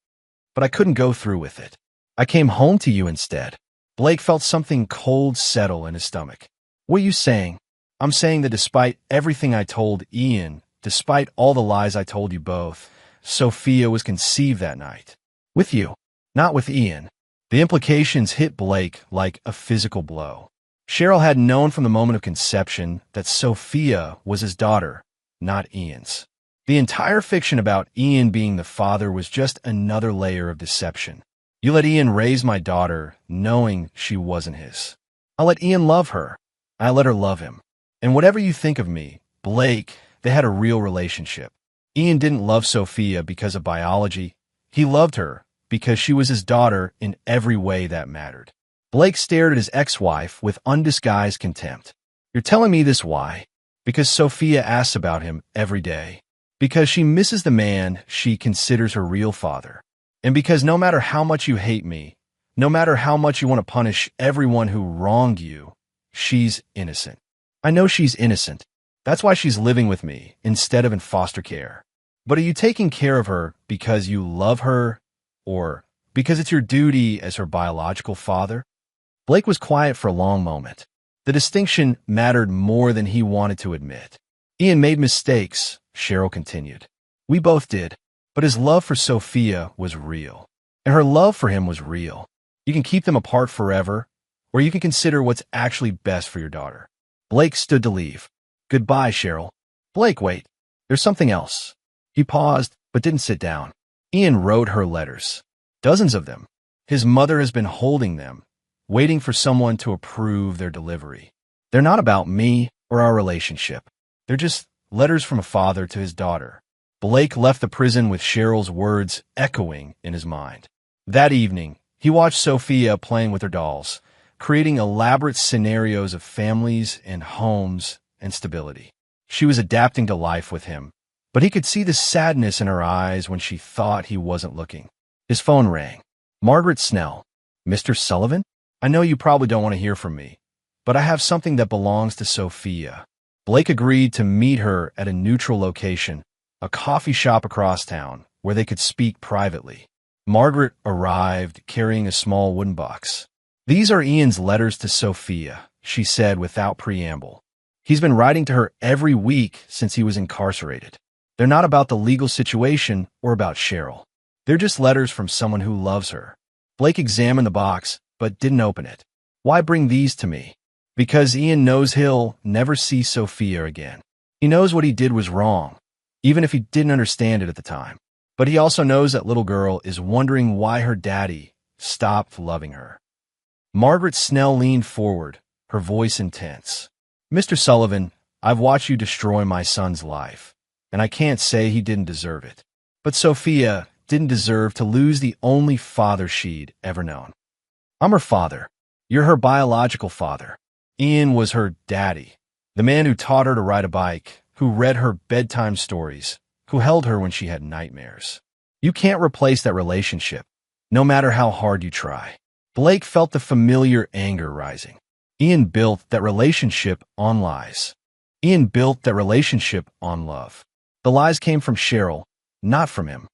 "But I couldn't go through with it. I came home to you instead." Blake felt something cold settle in his stomach. What are you saying? I'm saying that despite everything I told Ian, despite all the lies I told you both, Sophia was conceived that night. With you, not with Ian. The implications hit Blake like a physical blow. Cheryl had known from the moment of conception that Sophia was his daughter, not Ian's. The entire fiction about Ian being the father was just another layer of deception. You let Ian raise my daughter, knowing she wasn't his. I let Ian love her. I let her love him. And whatever you think of me, Blake, they had a real relationship. Ian didn't love Sophia because of biology. He loved her because she was his daughter in every way that mattered. Blake stared at his ex-wife with undisguised contempt. You're telling me this why? Because Sophia asks about him every day. Because she misses the man she considers her real father. And because no matter how much you hate me, no matter how much you want to punish everyone who wronged you, she's innocent. I know she's innocent. That's why she's living with me instead of in foster care. But are you taking care of her because you love her or because it's your duty as her biological father? Blake was quiet for a long moment. The distinction mattered more than he wanted to admit. Ian made mistakes, Cheryl continued. We both did, but his love for Sophia was real, and her love for him was real. You can keep them apart forever, or you can consider what's actually best for your daughter. Blake stood to leave. Goodbye, Cheryl. Blake, wait. There's something else. He paused, but didn't sit down. Ian wrote her letters. Dozens of them. His mother has been holding them, waiting for someone to approve their delivery. They're not about me or our relationship. They're just letters from a father to his daughter. Blake left the prison with Cheryl's words echoing in his mind. That evening, he watched Sophia playing with her dolls, creating elaborate scenarios of families and homes and stability. She was adapting to life with him, but he could see the sadness in her eyes when she thought he wasn't looking. His phone rang. Margaret Snell. Mr. Sullivan? I know you probably don't want to hear from me, but I have something that belongs to Sophia. Blake agreed to meet her at a neutral location, a coffee shop across town, where they could speak privately. Margaret arrived carrying a small wooden box. These are Ian's letters to Sophia, she said without preamble. He's been writing to her every week since he was incarcerated. They're not about the legal situation or about Cheryl. They're just letters from someone who loves her. Blake examined the box, but didn't open it. Why bring these to me? Because Ian knows he'll never see Sophia again. He knows what he did was wrong, even if he didn't understand it at the time. But he also knows that little girl is wondering why her daddy stopped loving her. Margaret Snell leaned forward, her voice intense. Mr. Sullivan, I've watched you destroy my son's life, and I can't say he didn't deserve it. But Sophia didn't deserve to lose the only father she'd ever known. I'm her father. You're her biological father. Ian was her daddy, the man who taught her to ride a bike, who read her bedtime stories, who held her when she had nightmares. You can't replace that relationship, no matter how hard you try. Blake felt the familiar anger rising. Ian built that relationship on lies. Ian built that relationship on love. The lies came from Cheryl, not from him.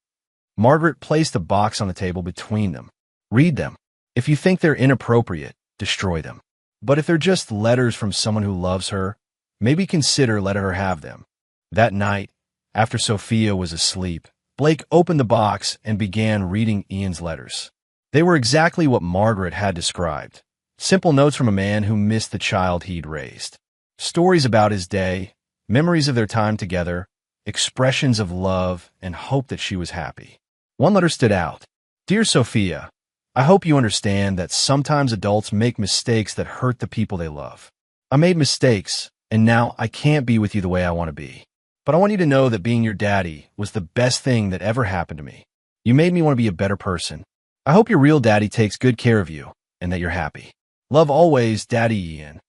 Margaret placed a box on the table between them. Read them. If you think they're inappropriate, destroy them. But if they're just letters from someone who loves her, maybe consider letting her have them. That night, after Sophia was asleep, Blake opened the box and began reading Ian's letters. They were exactly what Margaret had described. Simple notes from a man who missed the child he'd raised. Stories about his day, memories of their time together, expressions of love and hope that she was happy. One letter stood out. Dear Sophia, I hope you understand that sometimes adults make mistakes that hurt the people they love. I made mistakes, and now I can't be with you the way I want to be. But I want you to know that being your daddy was the best thing that ever happened to me. You made me want to be a better person. I hope your real daddy takes good care of you, and that you're happy. Love always, Daddy Ian.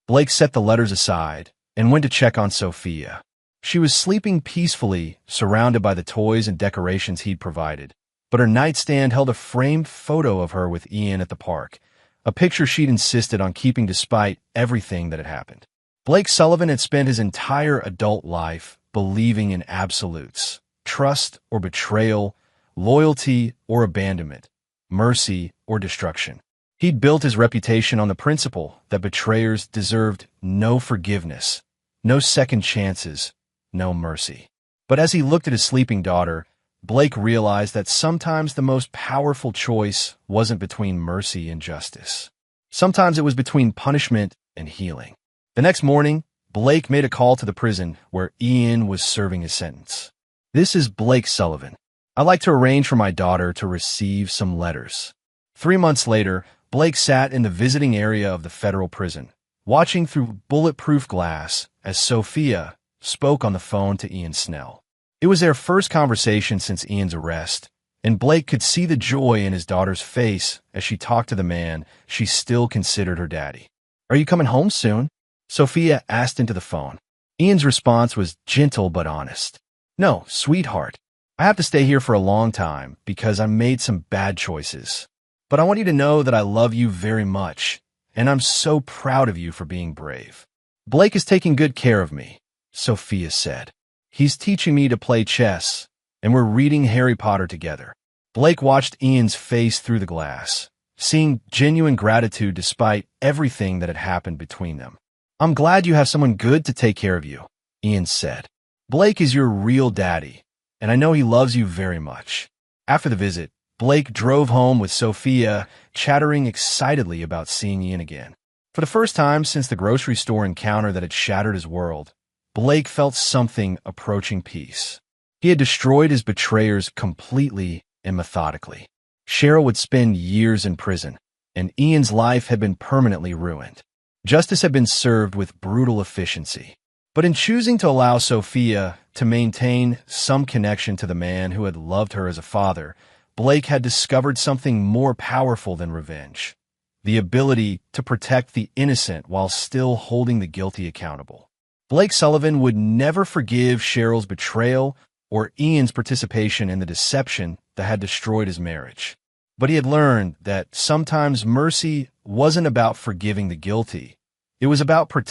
Blake set the letters aside and went to check on Sophia. She was sleeping peacefully, surrounded by the toys and decorations he'd provided. But her nightstand held a framed photo of her with Ian at the park, a picture she'd insisted on keeping despite everything that had happened. Blake Sullivan had spent his entire adult life believing in absolutes, trust or betrayal, loyalty or abandonment, mercy or destruction. He'd built his reputation on the principle that betrayers deserved no forgiveness, no second chances, no mercy. But as he looked at his sleeping daughter, Blake realized that sometimes the most powerful choice wasn't between mercy and justice. Sometimes it was between punishment and healing. The next morning, Blake made a call to the prison where Ian was serving his sentence. "This is Blake Sullivan. I'd like to arrange for my daughter to receive some letters." 3 months later, Blake sat in the visiting area of the federal prison, watching through bulletproof glass as Sophia spoke on the phone to Ian Snell. It was their first conversation since Ian's arrest, and Blake could see the joy in his daughter's face as she talked to the man she still considered her daddy. "Are you coming home soon?" Sophia asked into the phone. Ian's response was gentle but honest. "No, sweetheart. I have to stay here for a long time because I made some bad choices. But I want you to know that I love you very much, and I'm so proud of you for being brave." "Blake is taking good care of me," Sophia said. "He's teaching me to play chess, and we're reading Harry Potter together." Blake watched Ian's face through the glass, seeing genuine gratitude despite everything that had happened between them. "I'm glad you have someone good to take care of you," Ian said. "Blake is your real daddy, and I know he loves you very much." After the visit, Blake drove home with Sophia, chattering excitedly about seeing Ian again. For the first time since the grocery store encounter that had shattered his world, Blake felt something approaching peace. He had destroyed his betrayers completely and methodically. Cheryl would spend years in prison, and Ian's life had been permanently ruined. Justice had been served with brutal efficiency. But in choosing to allow Sophia to maintain some connection to the man who had loved her as a father, Blake had discovered something more powerful than revenge: the ability to protect the innocent while still holding the guilty accountable. Blake Sullivan would never forgive Cheryl's betrayal or Ian's participation in the deception that had destroyed his marriage. But he had learned that sometimes mercy wasn't about forgiving the guilty. It was about protecting